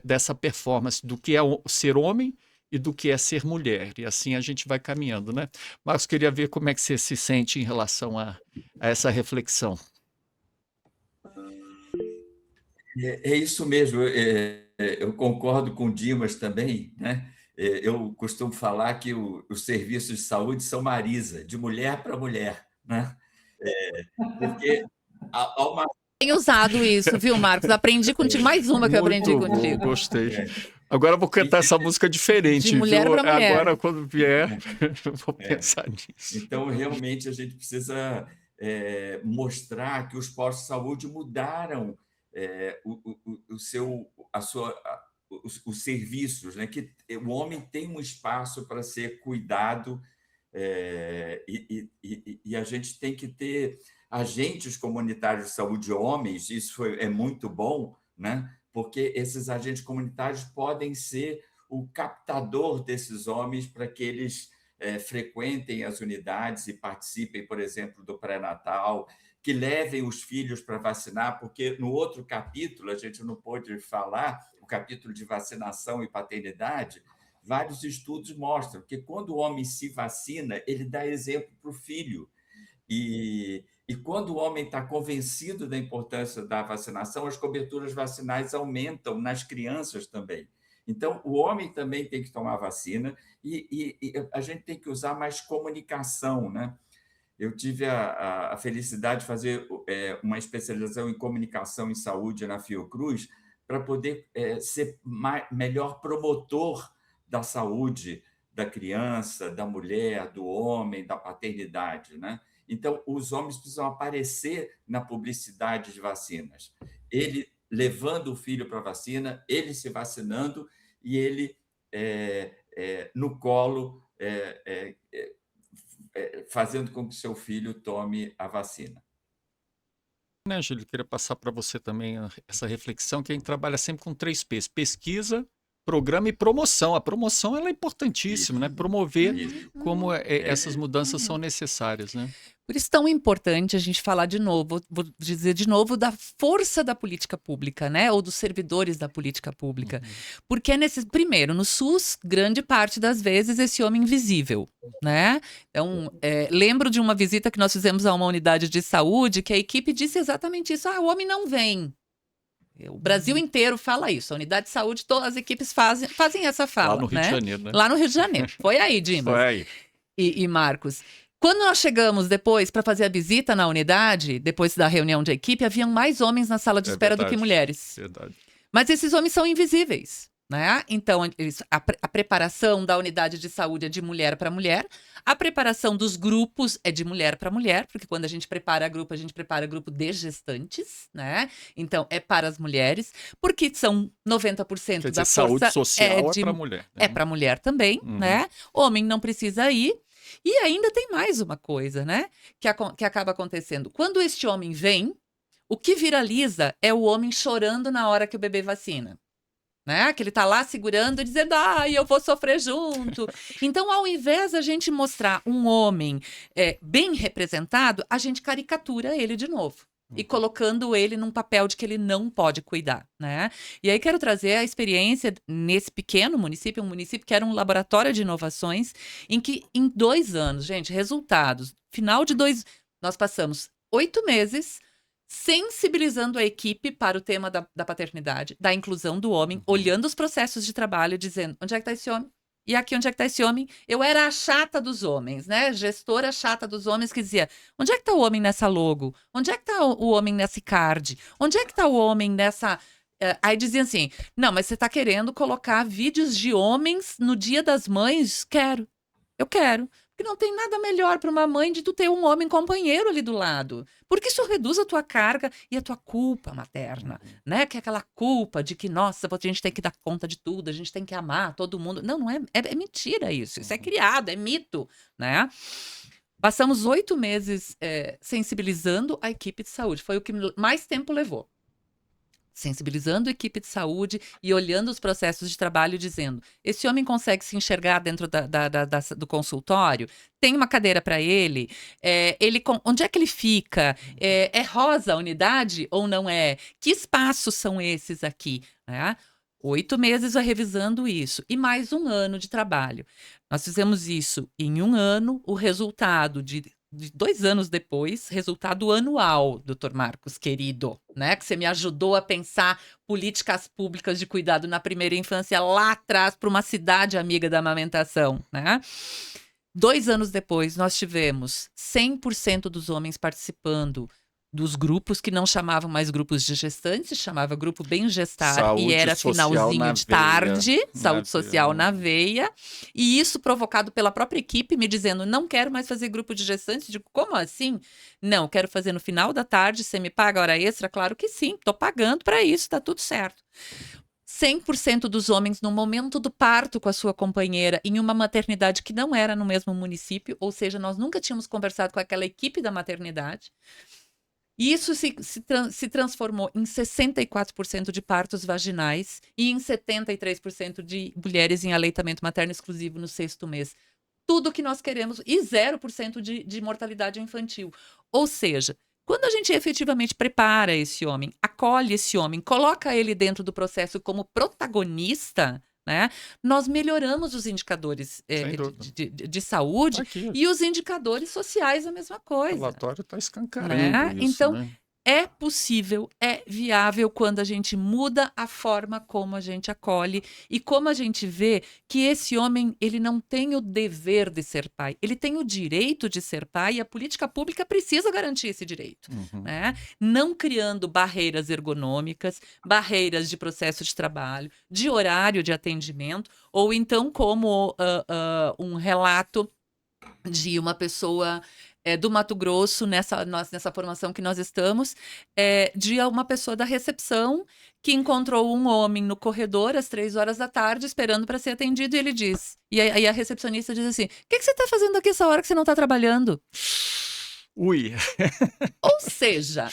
dessa performance do que é ser homem e do que é ser mulher. E assim a gente vai caminhando, né? Marcos, queria ver como é que você se sente em relação a essa reflexão. É isso mesmo, eu concordo com o Dimas também, né? Eu costumo falar que os serviços de saúde são Marisa, de mulher para mulher, né? Porque há uma... Tenho usado isso, viu, Marcos? Aprendi contigo. Mais uma que eu aprendi Muito bom, contigo. gostei. Agora eu vou cantar essa música diferente, De mulher viu? para mulher. Agora, quando vier, eu vou pensar nisso. Então, realmente, a gente precisa mostrar que os postos de saúde mudaram os serviços, né? Que o homem tem um espaço para ser cuidado, e a gente tem que ter agentes comunitários de saúde homens, isso é muito bom, né? Porque esses agentes comunitários podem ser o captador desses homens para que eles frequentem as unidades e participem, por exemplo, do pré-natal, que levem os filhos para vacinar, porque no outro capítulo, a gente não pôde falar, o capítulo de vacinação e paternidade, vários estudos mostram que quando o homem se vacina, ele dá exemplo para o filho. E quando o homem está convencido da importância da vacinação, as coberturas vacinais aumentam nas crianças também. Então, o homem também tem que tomar vacina e a gente tem que usar mais comunicação, né? Eu tive a felicidade de fazer uma especialização em comunicação em saúde na Fiocruz para poder ser melhor promotor da saúde da criança, da mulher, do homem, da paternidade, né? Então, os homens precisam aparecer na publicidade de vacinas. Ele levando o filho para a vacina, ele se vacinando e ele no colo fazendo com que seu filho tome a vacina. Né, Júlio, eu queria passar para você também essa reflexão, que a gente trabalha sempre com 3 P's: pesquisa, programa e promoção. A promoção ela é importantíssima, né? Promover como essas mudanças são necessárias, né? Por isso é tão importante a gente falar de novo, vou dizer de novo, da força da política pública, né? Ou dos servidores da política pública. Porque primeiro, no SUS, grande parte das vezes, esse homem invisível, né? Então, lembro de uma visita que nós fizemos a uma unidade de saúde, que a equipe disse exatamente isso: o homem não vem. O Brasil inteiro fala isso. A unidade de saúde, todas as equipes fazem essa fala. Lá no Rio de Janeiro, né? Lá no Rio de Janeiro. Foi aí, Dimas. Foi aí. E Marcos. Quando nós chegamos depois para fazer a visita na unidade, depois da reunião de equipe, haviam mais homens na sala de espera do que mulheres. Verdade. Mas esses homens são invisíveis, né? Então, a preparação da unidade de saúde é de mulher para mulher, a preparação dos grupos é de mulher para mulher, porque quando a gente prepara grupo de gestantes, né? Então, é para as mulheres, porque são 90% da força saúde social é para mulher. Né? É para mulher também, né? Homem não precisa ir. E ainda tem mais uma coisa, né? Que acaba acontecendo. Quando este homem vem, o que viraliza é o homem chorando na hora que o bebê vacina. Né? Que ele tá lá segurando e dizendo, eu vou sofrer junto. Então, ao invés da gente mostrar um homem bem representado, a gente caricatura ele de novo. E colocando ele num papel de que ele não pode cuidar, né? E aí quero trazer a experiência nesse pequeno município, um município que era um laboratório de inovações, em que em 2 anos, gente, resultados, nós passamos 8 meses sensibilizando a equipe para o tema da paternidade, da inclusão do homem, olhando os processos de trabalho, dizendo, onde é que está esse homem? E aqui, onde é que está esse homem? Eu era a chata dos homens, né? Gestora chata dos homens que dizia, onde é que está o homem nessa logo? Onde é que está o homem nesse card? Onde é que está o homem nessa... Aí dizia assim, não, mas você está querendo colocar vídeos de homens no Dia das Mães? Quero. Eu quero. Porque não tem nada melhor para uma mãe de tu ter um homem companheiro ali do lado. Porque isso reduz a tua carga e a tua culpa materna, né? Que é aquela culpa de que, nossa, a gente tem que dar conta de tudo, a gente tem que amar todo mundo. Não é, é mentira isso. Isso é criado, é mito, né? Passamos 8 meses sensibilizando a equipe de saúde. Foi o que mais tempo levou. Sensibilizando a equipe de saúde e olhando os processos de trabalho, dizendo, esse homem consegue se enxergar dentro do consultório? Tem uma cadeira para ele? Onde é que ele fica? É rosa a unidade ou não é? Que espaços são esses aqui? 8 meses revisando isso e mais 1 ano de trabalho. Nós fizemos isso em 1 ano, o resultado de 2 anos depois, resultado anual, doutor Marcos, querido, né? Que você me ajudou a pensar políticas públicas de cuidado na primeira infância lá atrás para uma cidade amiga da amamentação, né? 2 anos depois, nós tivemos 100% dos homens participando dos grupos que não chamavam mais grupos de gestantes, se chamava grupo Bem-Gestar, Saúde e era social finalzinho na de veia. tarde, saúde veia. social na veia, e isso provocado pela própria equipe, me dizendo, não quero mais fazer grupo de gestantes. Digo, como assim? Não, quero fazer no final da tarde, você me paga hora extra? Claro que sim, tô pagando para isso, tá tudo certo. 100% dos homens no momento do parto com a sua companheira em uma maternidade que não era no mesmo município, ou seja, nós nunca tínhamos conversado com aquela equipe da maternidade. E isso se transformou em 64% de partos vaginais e em 73% de mulheres em aleitamento materno exclusivo no 6º mês. Tudo que nós queremos, e 0% de mortalidade infantil. Ou seja, quando a gente efetivamente prepara esse homem, acolhe esse homem, coloca ele dentro do processo como protagonista, né, nós melhoramos os indicadores Sem dúvida. de saúde Aqui, e os indicadores sociais a mesma o coisa. relatório está escancarando Né? isso, Então, né? é possível, é viável quando a gente muda a forma como a gente acolhe e como a gente vê que esse homem, ele não tem o dever de ser pai, ele tem o direito de ser pai e a política pública precisa garantir esse direito, né? Não criando barreiras ergonômicas, barreiras de processo de trabalho, de horário de atendimento, ou então como um relato de uma pessoa do Mato Grosso, nessa formação que nós estamos, de uma pessoa da recepção que encontrou um homem no corredor às 3 horas da tarde esperando para ser atendido e ele diz, e aí a recepcionista diz assim, o que você está fazendo aqui essa hora que você não está trabalhando? Ui. Ou seja,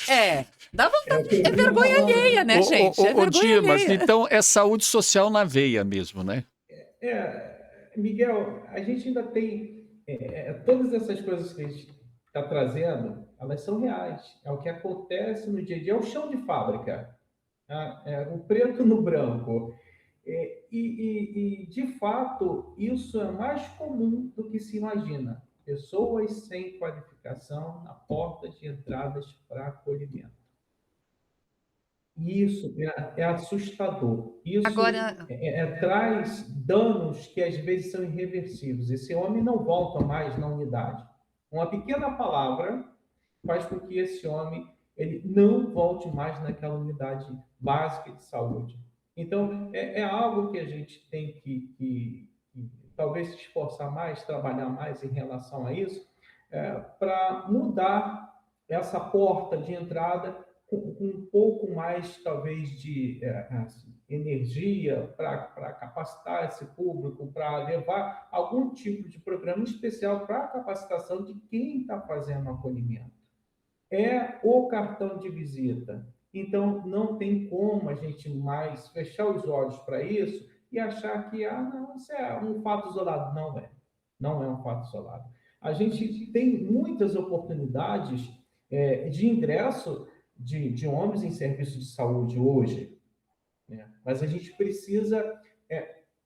dá vontade, é vergonha alheia, né, gente? É vergonha Dimas, alheia. então é saúde social na veia mesmo, né? Miguel, a gente ainda tem todas essas coisas que a gente está trazendo, elas são reais. É o que acontece no dia a dia, é o chão de fábrica, o preto no branco. E, de fato, isso é mais comum do que se imagina. Pessoas sem qualificação na porta de entradas para acolhimento. Isso é assustador. Isso Agora, traz danos que às vezes são irreversíveis. Esse homem não volta mais na unidade. Uma pequena palavra faz com que esse homem ele não volte mais naquela unidade básica de saúde. Então, é algo que a gente tem que talvez se esforçar mais, trabalhar mais em relação a isso, para mudar essa porta de entrada com um pouco mais, talvez, de energia para capacitar esse público, para levar algum tipo de programa especial para a capacitação de quem está fazendo o acolhimento. É o cartão de visita. Então, não tem como a gente mais fechar os olhos para isso e achar que não, isso é um fato isolado. Não é. Não é um fato isolado. A gente tem muitas oportunidades de ingresso de homens em serviço de saúde hoje, né? Mas a gente precisa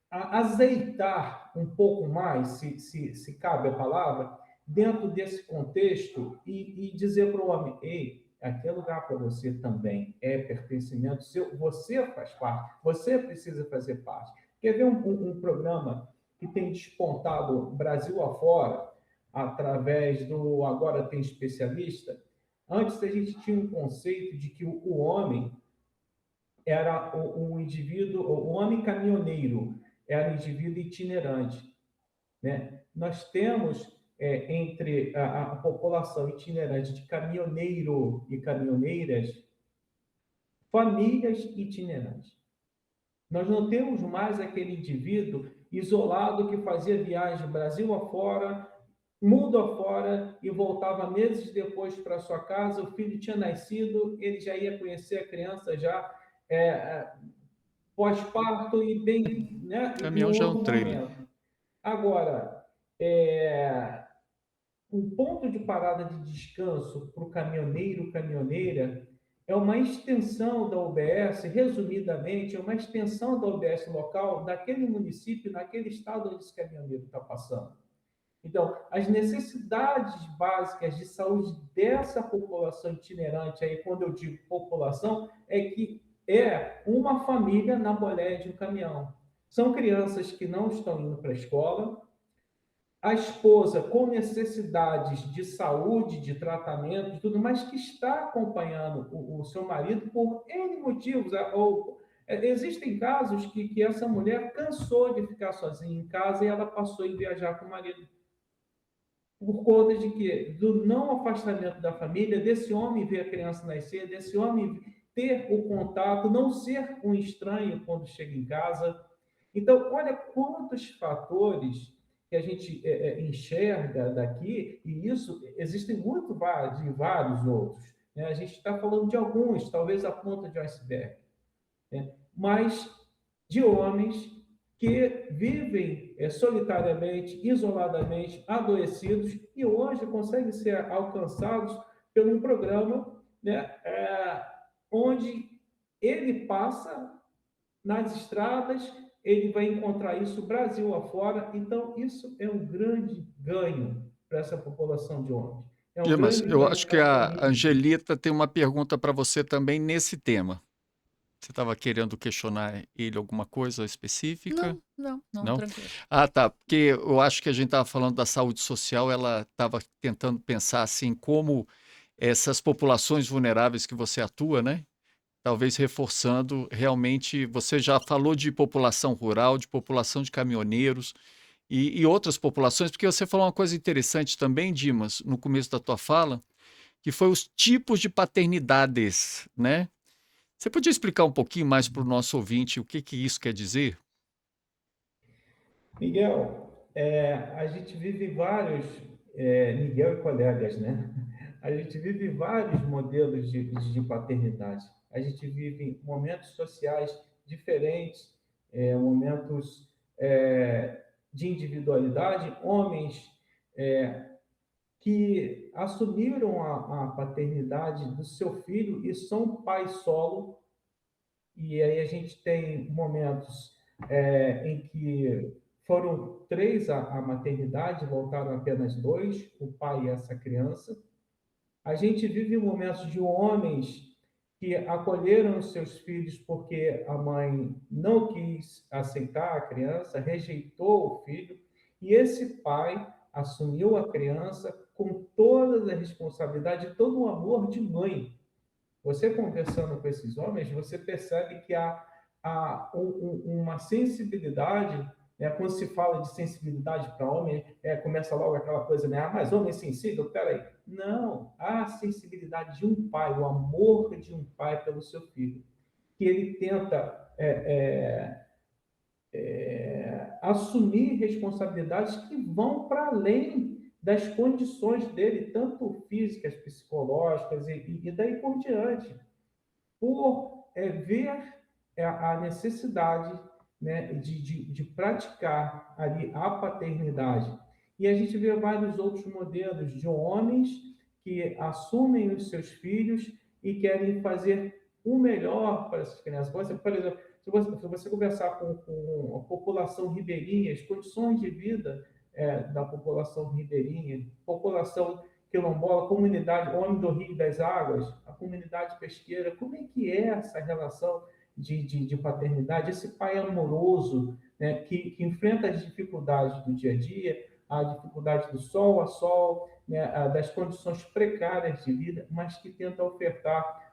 azeitar um pouco mais, se cabe a palavra, dentro desse contexto e dizer para o homem: ei, aqui é lugar para você também, é pertencimento seu, você faz parte, você precisa fazer parte. Quer ver um programa que tem despontado Brasil afora, através do Agora Tem Especialista? Antes a gente tinha um conceito de que o homem era um indivíduo, o homem caminhoneiro era um indivíduo itinerante, né? Nós temos entre a população itinerante de caminhoneiro e caminhoneiras, famílias itinerantes. Nós não temos mais aquele indivíduo isolado que fazia viagem Brasil afora, mundo afora e voltava meses depois para sua casa. O filho tinha nascido, ele já ia conhecer a criança já pós-parto e bem, né, em Caminhão já é um outro trailer. momento. Agora, o ponto de parada de descanso para o caminhoneiro, caminhoneira, é uma extensão da UBS, resumidamente, é uma extensão da UBS local daquele município, naquele estado onde esse caminhoneiro está passando. Então, as necessidades básicas de saúde dessa população itinerante, aí quando eu digo população, é que é uma família na boleia de um caminhão. São crianças que não estão indo para a escola, a esposa com necessidades de saúde, de tratamento, de tudo, mas que está acompanhando o seu marido por N motivos. Existem casos que essa mulher cansou de ficar sozinha em casa e ela passou a viajar com o marido. Por conta de quê? Do não afastamento da família, desse homem ver a criança nascer, desse homem ter o contato, não ser um estranho quando chega em casa. Então, olha quantos fatores que a gente enxerga daqui, e isso existem vários outros, né? A gente está falando de alguns, talvez a ponta de um iceberg, né? Mas de homens que vivem solitariamente, isoladamente, adoecidos, e hoje conseguem ser alcançados por um programa, né, onde ele passa nas estradas, ele vai encontrar isso Brasil afora. Então, isso é um grande ganho para essa população de homens. É um Dimas, grande eu ganho acho que para a a família. Angelita tem uma pergunta para você também nesse tema. Você estava querendo questionar ele alguma coisa específica? Não, Não? tranquilo. Ah, tá. Porque eu acho que a gente estava falando da saúde social, ela estava tentando pensar assim como essas populações vulneráveis que você atua, né? Talvez reforçando realmente, você já falou de população rural, de população de caminhoneiros e outras populações, porque você falou uma coisa interessante também, Dimas, no começo da tua fala, que foi os tipos de paternidades, né? Você podia explicar um pouquinho mais para o nosso ouvinte o que isso quer dizer? Miguel, a gente vive vários, Miguel e colegas, né? A gente vive vários modelos de paternidade. A gente vive momentos sociais diferentes, momentos de individualidade, homens que assumiram a paternidade do seu filho e são pais solo. E aí a gente tem momentos em que foram 3 a maternidade, voltaram apenas 2, o pai e essa criança. A gente vive momentos de homens que acolheram os seus filhos porque a mãe não quis aceitar a criança, rejeitou o filho, e esse pai assumiu a criança com toda a responsabilidade, todo o amor de mãe. Você conversando com esses homens, você percebe que há uma sensibilidade né? Quando se fala de sensibilidade para homem, começa logo aquela coisa, né? Ah, mas homem sensível, peraí. Não, a sensibilidade de um pai, o amor de um pai pelo seu filho, que ele tenta assumir responsabilidades que vão para além das condições dele, tanto físicas, psicológicas e daí por diante, por ver a necessidade, né, de praticar ali a paternidade. E a gente vê vários outros modelos de homens que assumem os seus filhos e querem fazer o melhor para essas crianças. Por exemplo, se você conversar com a população ribeirinha, as condições de vida da população ribeirinha, população quilombola, comunidade, homem do Rio das Águas, a comunidade pesqueira, como é que é essa relação de paternidade, esse pai amoroso, né, que enfrenta as dificuldades do dia a dia, a dificuldade do sol a sol, né, das condições precárias de vida, mas que tenta ofertar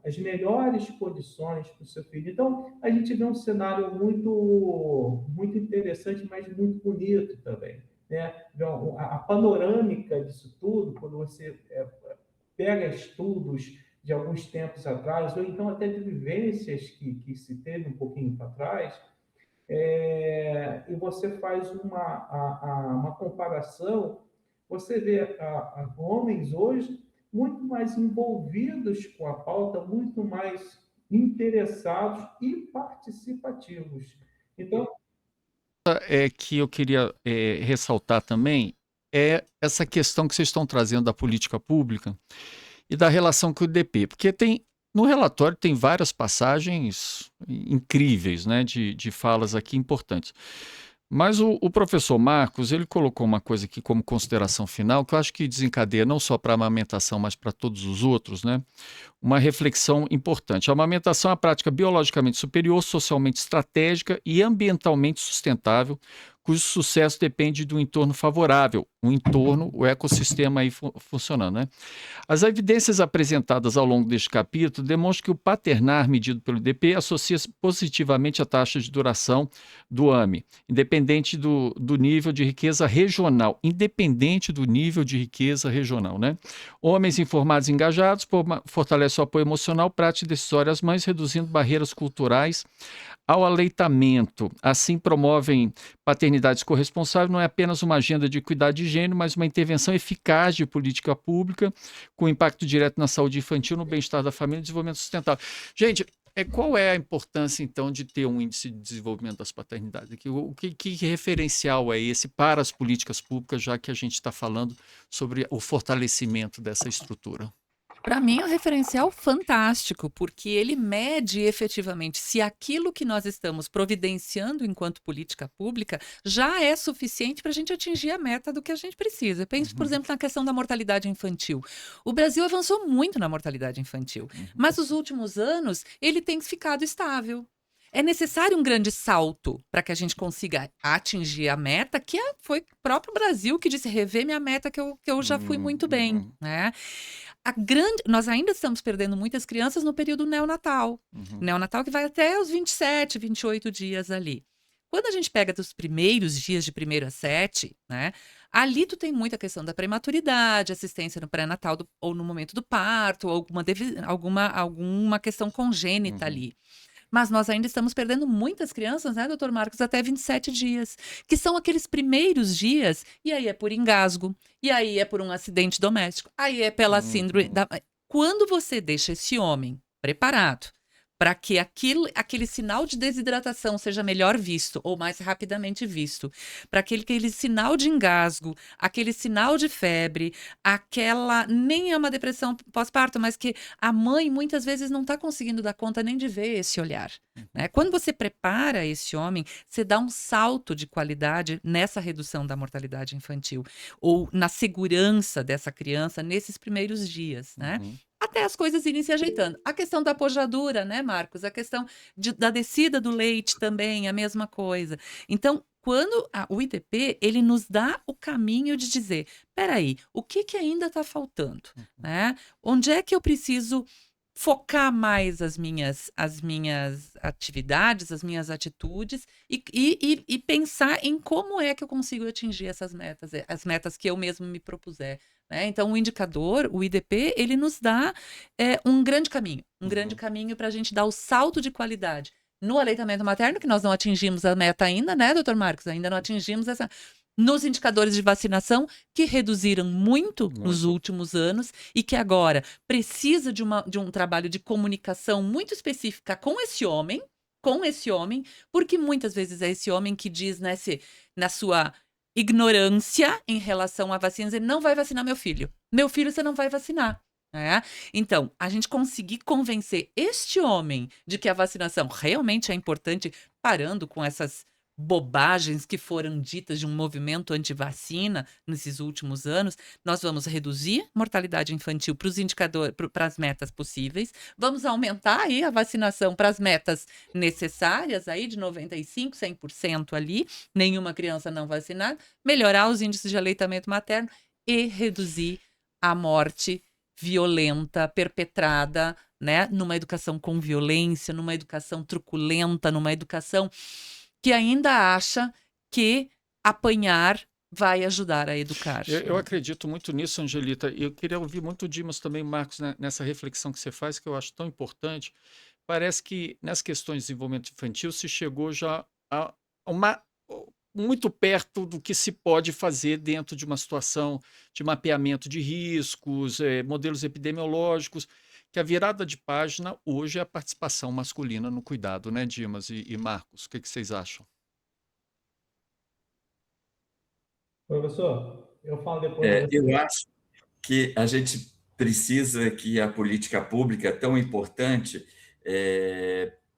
as melhores condições para o seu filho. Então, a gente vê um cenário muito interessante, mas muito bonito também, né? A panorâmica disso tudo, quando você pega estudos de alguns tempos atrás, ou então até de vivências que se teve um pouquinho para trás, e você faz uma comparação, você vê homens hoje muito mais envolvidos com a pauta, muito mais interessados e participativos. Então, Que eu queria ressaltar também é essa questão que vocês estão trazendo da política pública e da relação com o IDP, porque no relatório tem várias passagens incríveis, né, de falas aqui importantes. Mas o professor Marcos, ele colocou uma coisa aqui como consideração final, que eu acho que desencadeia não só para a amamentação, mas para todos os outros, né? Uma reflexão importante. A amamentação é uma prática biologicamente superior, socialmente estratégica e ambientalmente sustentável, cujo sucesso depende do entorno favorável, o ecossistema aí funcionando, né? As evidências apresentadas ao longo deste capítulo demonstram que o paternar medido pelo IDP associa-se positivamente à taxa de duração do AME, independente do nível de riqueza regional. Independente do nível de riqueza regional, né? Homens informados e engajados fortalecem o apoio emocional, prática decisória às mães, reduzindo barreiras culturais ao aleitamento. Assim, promovem paternidades corresponsáveis, não é apenas uma agenda de cuidado de gênero, mas uma intervenção eficaz de política pública com impacto direto na saúde infantil, no bem-estar da família e desenvolvimento sustentável. Gente, qual é a importância, então, de ter um índice de desenvolvimento das paternidades? Que referencial é esse para as políticas públicas, já que a gente está falando sobre o fortalecimento dessa estrutura? Para mim é um referencial fantástico, porque ele mede efetivamente se aquilo que nós estamos providenciando enquanto política pública já é suficiente para a gente atingir a meta do que a gente precisa. Pense, por exemplo, na questão da mortalidade infantil. O Brasil avançou muito na mortalidade infantil, mas nos últimos anos ele tem ficado estável. É necessário um grande salto para que a gente consiga atingir a meta, que foi o próprio Brasil que disse: rever minha meta, que eu já fui muito bem, né? Nós ainda estamos perdendo muitas crianças no período neonatal. Neonatal que vai até os 27, 28 dias ali. Quando a gente pega dos primeiros dias de 1º a 7, né? Ali tu tem muita questão da prematuridade, assistência no pré-natal ou no momento do parto, ou alguma questão congênita ali. Mas nós ainda estamos perdendo muitas crianças, né, doutor Marcos, até 27 dias, que são aqueles primeiros dias, e aí é por engasgo, e aí é por um acidente doméstico, aí é pela síndrome da... Quando você deixa esse homem preparado para que aquele sinal de desidratação seja melhor visto, ou mais rapidamente visto, para aquele sinal de engasgo, aquele sinal de febre, nem é uma depressão pós-parto, mas que a mãe muitas vezes não está conseguindo dar conta nem de ver esse olhar, né? Quando você prepara esse homem, você dá um salto de qualidade nessa redução da mortalidade infantil, ou na segurança dessa criança nesses primeiros dias, né? Até as coisas irem se ajeitando. A questão da pojadura, né, Marcos? A questão da descida do leite também, a mesma coisa. Então, quando o IDP, ele nos dá o caminho de dizer, peraí, o que ainda está faltando? Né? Onde é que eu preciso focar mais as minhas atividades, as minhas atitudes e pensar em como é que eu consigo atingir essas metas, as metas que eu mesmo me propuser, né? Então, o indicador, o IDP, ele nos dá um grande caminho para a gente dar o salto de qualidade no aleitamento materno, que nós não atingimos a meta ainda, né, doutor Marcos? Ainda não atingimos essa. Nos indicadores de vacinação, que reduziram muito nos últimos anos e que agora precisa de um trabalho de comunicação muito específica com esse homem, porque muitas vezes é esse homem que diz, né, na sua ignorância em relação à vacina, ele não vai vacinar meu filho. Meu filho você não vai vacinar. Né? Então, a gente conseguir convencer este homem de que a vacinação realmente é importante, parando com essas bobagens que foram ditas de um movimento anti-vacina nesses últimos anos, nós vamos reduzir mortalidade infantil para os indicadores, para as metas possíveis, vamos aumentar aí a vacinação para as metas necessárias aí de 95%, 100% ali, nenhuma criança não vacinada, melhorar os índices de aleitamento materno e reduzir a morte violenta perpetrada, né, numa educação com violência, numa educação truculenta, numa educação que ainda acha que apanhar vai ajudar a educar. Eu acredito muito nisso, Angelita. E eu queria ouvir muito o Dimas também, Marcos, né, nessa reflexão que você faz, que eu acho tão importante. Parece que nas questões de desenvolvimento infantil se chegou já a muito perto do que se pode fazer dentro de uma situação de mapeamento de riscos, modelos epidemiológicos, que a virada de página hoje é a participação masculina no cuidado, né, Dimas e Marcos? O que vocês acham? Professor, eu falo depois de você. Eu acho que a gente precisa que a política pública tão importante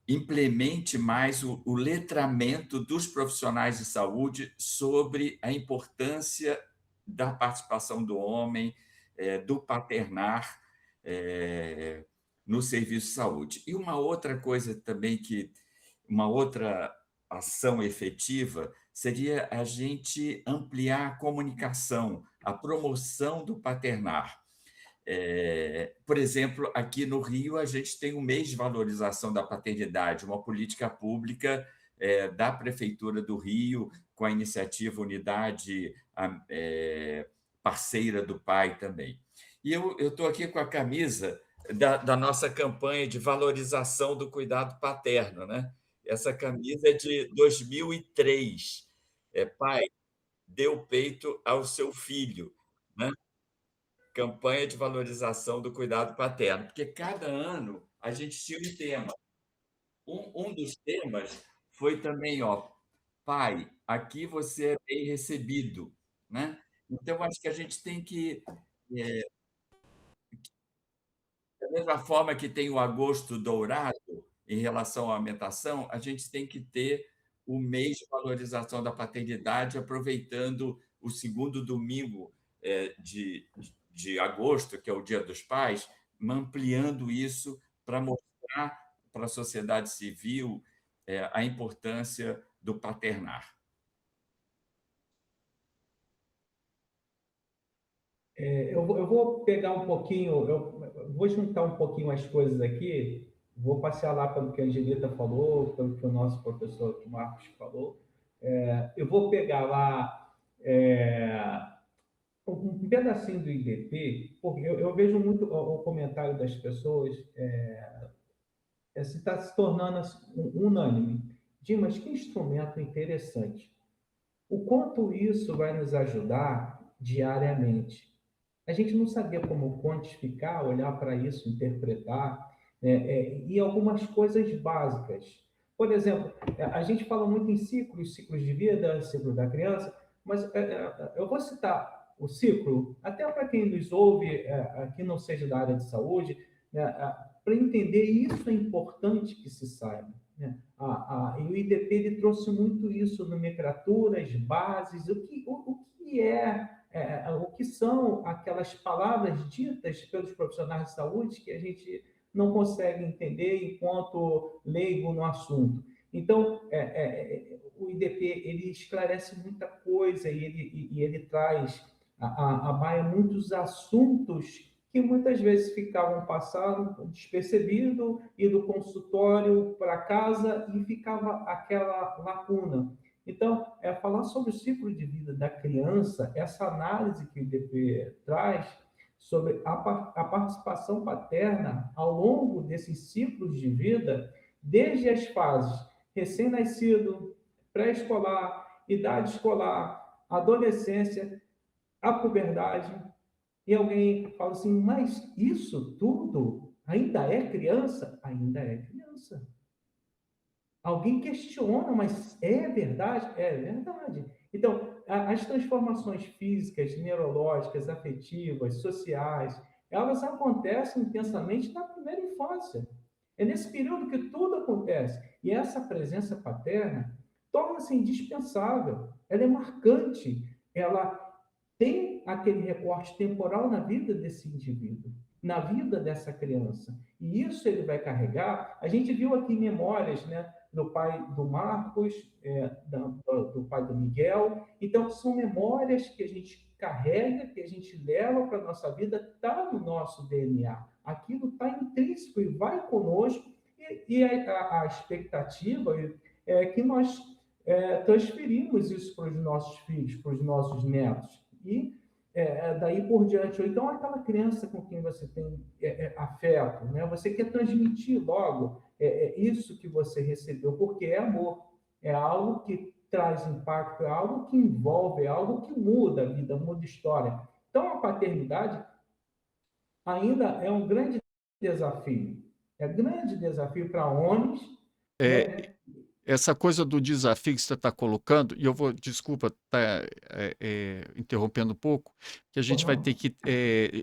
implemente mais o letramento dos profissionais de saúde sobre a importância da participação do homem, do paternar no serviço de saúde. E uma outra coisa também uma outra ação efetiva seria a gente ampliar a comunicação, a promoção do paternar. Por exemplo, aqui no Rio, a gente tem um mês de valorização da paternidade, uma política pública da Prefeitura do Rio, com a iniciativa Unidade Parceira do Pai também. E eu estou aqui com a camisa da nossa campanha de valorização do cuidado paterno, né? Essa camisa é de 2003. Pai, dê o peito ao seu filho, né? Campanha de valorização do cuidado paterno, porque cada ano a gente tinha um tema. Um dos temas foi também, pai, aqui você é bem recebido, né? Então, acho que a gente tem que, da mesma forma que tem o agosto dourado em relação à alimentação, a gente tem que ter o mês de valorização da paternidade, aproveitando o segundo domingo de agosto, que é o Dia dos Pais, ampliando isso para mostrar para a sociedade civil a importância do paternar. Eu vou pegar um pouquinho, eu vou juntar um pouquinho as coisas aqui, vou passear lá pelo que a Angelita falou, pelo que o nosso professor Marcos falou. Eu vou pegar lá um pedacinho do IDP, porque eu vejo muito o comentário das pessoas, se está se tornando unânime. Dimas, que instrumento interessante. O quanto isso vai nos ajudar diariamente. A gente não sabia como quantificar, olhar para isso, interpretar, e algumas coisas básicas. Por exemplo, a gente fala muito em ciclos de vida, ciclo da criança, mas eu vou citar o ciclo, até para quem nos ouve, que não seja da área de saúde, né, para entender isso é importante que se saiba. Né? E o IDP ele trouxe muito isso, nomenclaturas, bases, o que são aquelas palavras ditas pelos profissionais de saúde que a gente não consegue entender enquanto leigo no assunto. Então, o IDP ele esclarece muita coisa e ele traz à baia muitos assuntos que muitas vezes ficavam passando despercebido, e do consultório para casa e ficava aquela lacuna. Então, falar sobre o ciclo de vida da criança, essa análise que o IDP traz sobre a participação paterna ao longo desses ciclos de vida, desde as fases recém-nascido, pré-escolar, idade escolar, adolescência, a puberdade. E alguém fala assim, mas isso tudo ainda é criança? Ainda é criança. Alguém questiona, mas é verdade? É verdade. Então, as transformações físicas, neurológicas, afetivas, sociais, elas acontecem intensamente na primeira infância. É nesse período que tudo acontece. E essa presença paterna torna-se indispensável. Ela é marcante. Ela tem aquele recorte temporal na vida desse indivíduo, na vida dessa criança. E isso ele vai carregar. A gente viu aqui memórias, né, do pai do Marcos, do pai do Miguel. Então, são memórias que a gente carrega, que a gente leva para a nossa vida, está no nosso DNA. Aquilo está intrínseco e vai conosco, e a expectativa é que nós transferimos isso para os nossos filhos, para os nossos netos. E daí por diante. Ou então, aquela criança com quem você tem afeto, né? Você quer transmitir logo isso que você recebeu, porque é amor, é algo que traz impacto, é algo que envolve, é algo que muda a vida, muda a história. Então, a paternidade ainda é um grande desafio. É um grande desafio para homens, né? Essa coisa do desafio que você está colocando, e eu vou, desculpa, estar interrompendo um pouco, que a gente vai ter que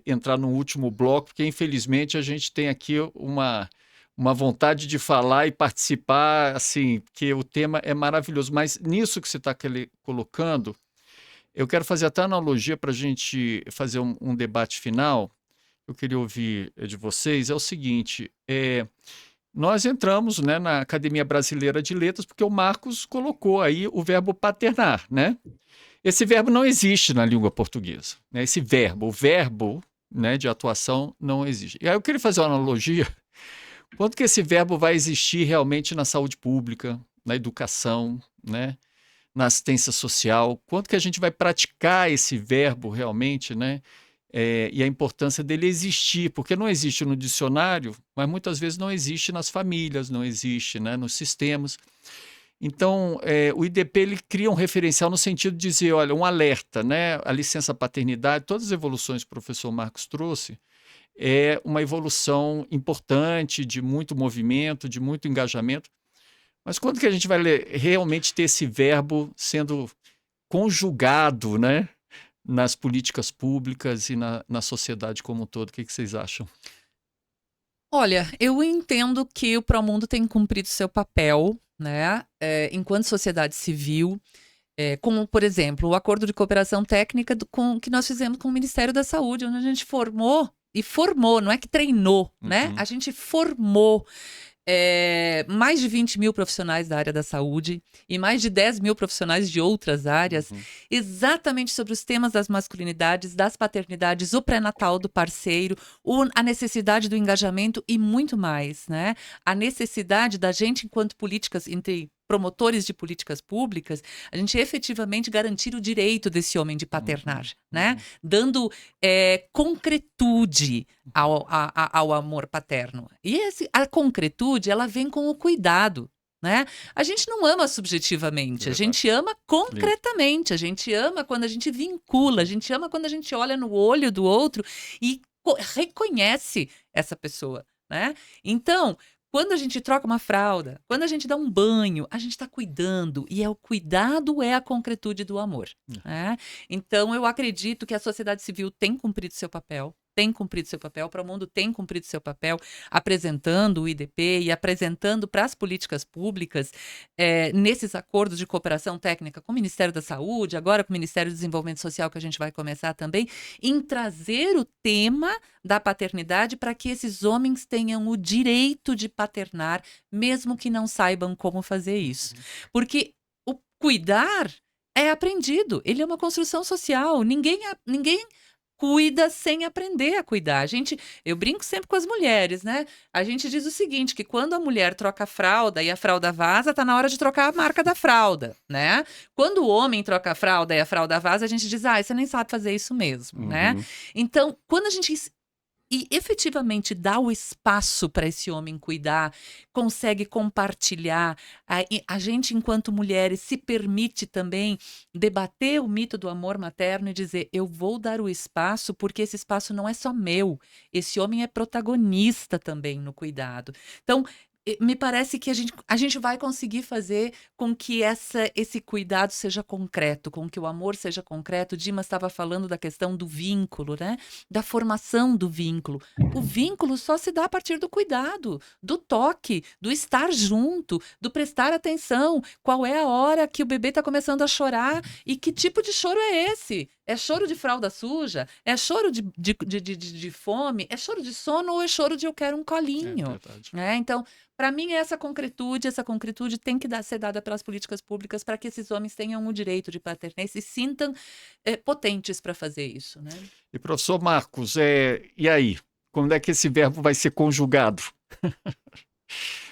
entrar no último bloco, porque infelizmente a gente tem aqui uma vontade de falar e participar, assim, porque o tema é maravilhoso. Mas nisso que você está colocando, eu quero fazer até analogia para a gente fazer um debate final. Eu queria ouvir de vocês, é o seguinte, nós entramos, né, na Academia Brasileira de Letras porque o Marcos colocou aí o verbo paternar, né? Esse verbo não existe na língua portuguesa, né? Esse verbo, o verbo, né, de atuação não existe. E aí eu queria fazer uma analogia. Quanto que esse verbo vai existir realmente na saúde pública, na educação, né, na assistência social? Quanto que a gente vai praticar esse verbo realmente, né? E a importância dele existir, porque não existe no dicionário, mas muitas vezes não existe nas famílias, não existe, né, nos sistemas. Então, o IDP ele cria um referencial no sentido de dizer, olha, um alerta, né, a licença paternidade, todas as evoluções que o professor Marcos trouxe, é uma evolução importante, de muito movimento, de muito engajamento, mas quando que a gente vai realmente ter esse verbo sendo conjugado, né, nas políticas públicas e na sociedade como um todo? O que vocês acham? Olha, eu entendo que o Promundo tem cumprido seu papel, né, enquanto sociedade civil, como, por exemplo, o acordo de cooperação técnica que nós fizemos com o Ministério da Saúde, onde a gente formou, não é que treinou, né? A gente formou mais de 20 mil profissionais da área da saúde e mais de 10 mil profissionais de outras áreas, exatamente sobre os temas das masculinidades, das paternidades, o pré-natal do parceiro, a necessidade do engajamento e muito mais, né? A necessidade da gente, enquanto políticas, entre promotores de políticas públicas, a gente efetivamente garantir o direito desse homem de paternar, né? Dando concretude ao amor paterno. E a concretude, ela vem com o cuidado, né? A gente não ama subjetivamente, a gente ama concretamente, a gente ama quando a gente vincula, a gente ama quando a gente olha no olho do outro e reconhece essa pessoa, né? Então, quando a gente troca uma fralda, quando a gente dá um banho, a gente está cuidando. E o cuidado é a concretude do amor. Né? Então, eu acredito que a sociedade civil tem cumprido seu papel. O Promundo tem cumprido seu papel, apresentando o IDP e apresentando para as políticas públicas, nesses acordos de cooperação técnica com o Ministério da Saúde, agora com o Ministério do Desenvolvimento Social, que a gente vai começar também, em trazer o tema da paternidade para que esses homens tenham o direito de paternar, mesmo que não saibam como fazer isso. Porque o cuidar é aprendido, ele é uma construção social, ninguém cuida sem aprender a cuidar. Eu brinco sempre com as mulheres, né? A gente diz o seguinte, que quando a mulher troca a fralda e a fralda vaza, tá na hora de trocar a marca da fralda, né? Quando o homem troca a fralda e a fralda vaza, a gente diz, você nem sabe fazer isso mesmo, né? Uhum. Então, quando a gente efetivamente dá o espaço para esse homem cuidar, consegue compartilhar, a gente, enquanto mulheres, se permite também debater o mito do amor materno e dizer: eu vou dar o espaço, porque esse espaço não é só meu, esse homem é protagonista também no cuidado. Então, me parece que a gente vai conseguir fazer com que esse cuidado seja concreto, com que o amor seja concreto. Dimas estava falando da questão do vínculo, né? Da formação do vínculo. O vínculo só se dá a partir do cuidado, do toque, do estar junto, do prestar atenção. Qual é a hora que o bebê está começando a chorar e que tipo de choro é esse? É choro de fralda suja? É choro de fome? É choro de sono ou é choro de eu quero um É colinho? verdade. Então, para mim, essa concretude tem que ser dada pelas políticas públicas para que esses homens tenham o direito de paternar e se sintam potentes para fazer isso, né? E professor Marcos, e aí? Quando é que esse verbo vai ser conjugado?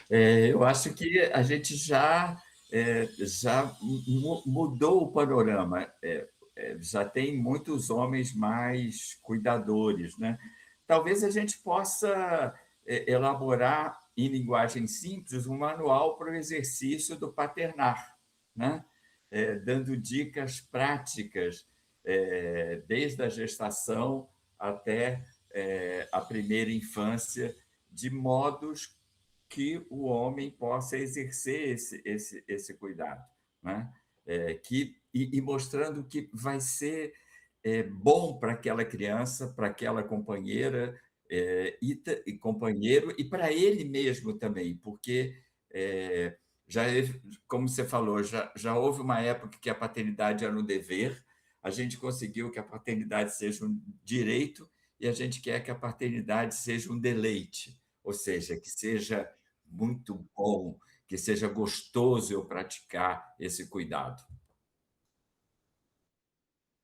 Eu acho que a gente já mudou o panorama. Já tem muitos homens mais cuidadores, né? Talvez a gente possa elaborar, em linguagem simples, um manual para o exercício do paternar, né? Dando dicas práticas, desde a gestação até a primeira infância, de modos que o homem possa exercer esse cuidado, né? E mostrando que vai ser bom para aquela criança, para aquela companheira e companheiro, e para ele mesmo também, porque já, como você falou, já houve uma época que a paternidade era um dever, a gente conseguiu que a paternidade seja um direito e a gente quer que a paternidade seja um deleite, ou seja, que seja muito bom, que seja gostoso eu praticar esse cuidado.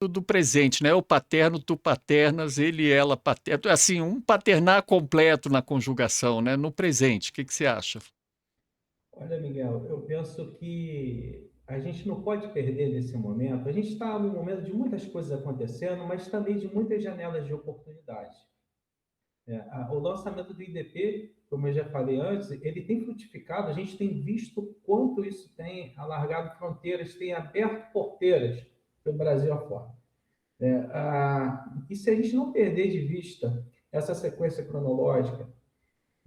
Do presente, né? O paterno, tu paternas, ele e ela paterno. Assim, um paternar completo na conjugação, né? No presente. O que você acha? Olha, Miguel, eu penso que a gente não pode perder nesse momento. A gente está num momento de muitas coisas acontecendo, mas também de muitas janelas de oportunidade. O lançamento do IDP, como eu já falei antes, ele tem frutificado, a gente tem visto quanto isso tem alargado fronteiras, tem aberto porteiras do Brasil afora. E se a gente não perder de vista essa sequência cronológica,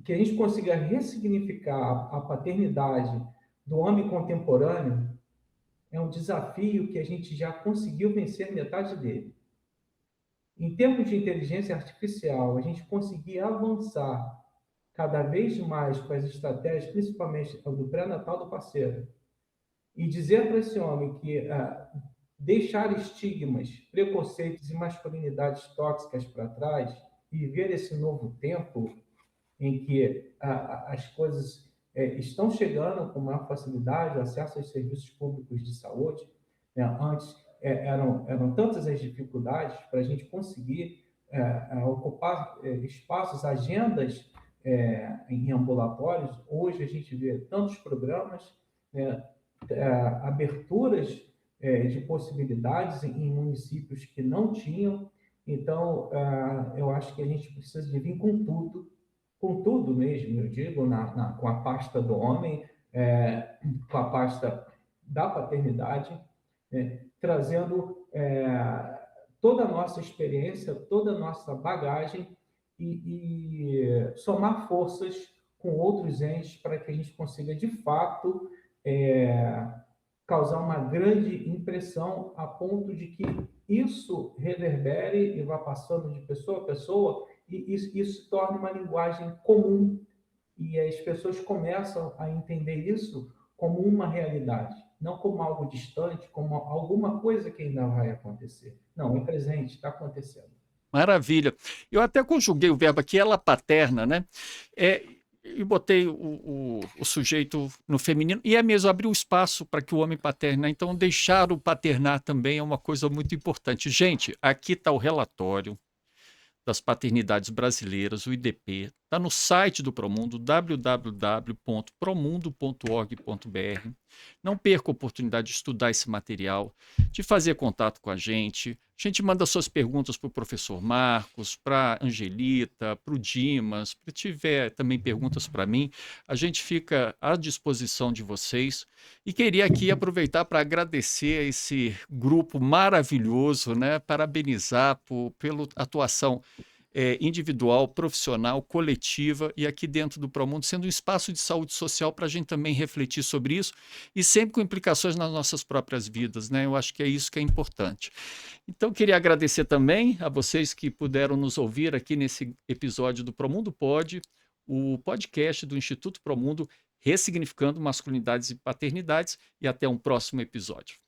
que a gente consiga ressignificar a paternidade do homem contemporâneo, é um desafio que a gente já conseguiu vencer metade dele. Em termos de inteligência artificial, a gente conseguir avançar cada vez mais com as estratégias, principalmente do pré-natal do parceiro, e dizer para esse homem que deixar estigmas, preconceitos e masculinidades tóxicas para trás e viver esse novo tempo em que as coisas estão chegando com maior facilidade, o acesso aos serviços públicos de saúde, né? Antes eram tantas as dificuldades para a gente conseguir ocupar espaços, agendas em ambulatórios. Hoje a gente vê tantos programas, né? Aberturas de possibilidades em municípios que não tinham. Então, eu acho que a gente precisa de vir com tudo mesmo, eu digo, com a pasta do homem, com a pasta da paternidade, trazendo toda a nossa experiência, toda a nossa bagagem e somar forças com outros entes para que a gente consiga, de fato, causar uma grande impressão a ponto de que isso reverbere e vá passando de pessoa a pessoa e isso se torna uma linguagem comum e as pessoas começam a entender isso como uma realidade, não como algo distante, como alguma coisa que ainda vai acontecer. Não, é presente, está acontecendo. Maravilha. Eu até conjuguei o verbo aqui, ela paterna, né? e botei o sujeito no feminino, e é mesmo abrir o espaço para que o homem paterne, né? Então, deixar o paternar também é uma coisa muito importante. Gente, aqui está o relatório das paternidades brasileiras, o IDP, está no site do Promundo, www.promundo.org.br. Não perca a oportunidade de estudar esse material, de fazer contato com a gente. A gente manda suas perguntas para o professor Marcos, para a Angelita, para o Dimas, se tiver também perguntas para mim, a gente fica à disposição de vocês. E queria aqui aproveitar para agradecer a esse grupo maravilhoso, né? Parabenizar pela atuação individual, profissional, coletiva e aqui dentro do Promundo, sendo um espaço de saúde social para a gente também refletir sobre isso e sempre com implicações nas nossas próprias vidas, né? Eu acho que é isso que é importante. Então, queria agradecer também a vocês que puderam nos ouvir aqui nesse episódio do Promundo Pod, o podcast do Instituto Promundo, ressignificando masculinidades e paternidades, e até um próximo episódio.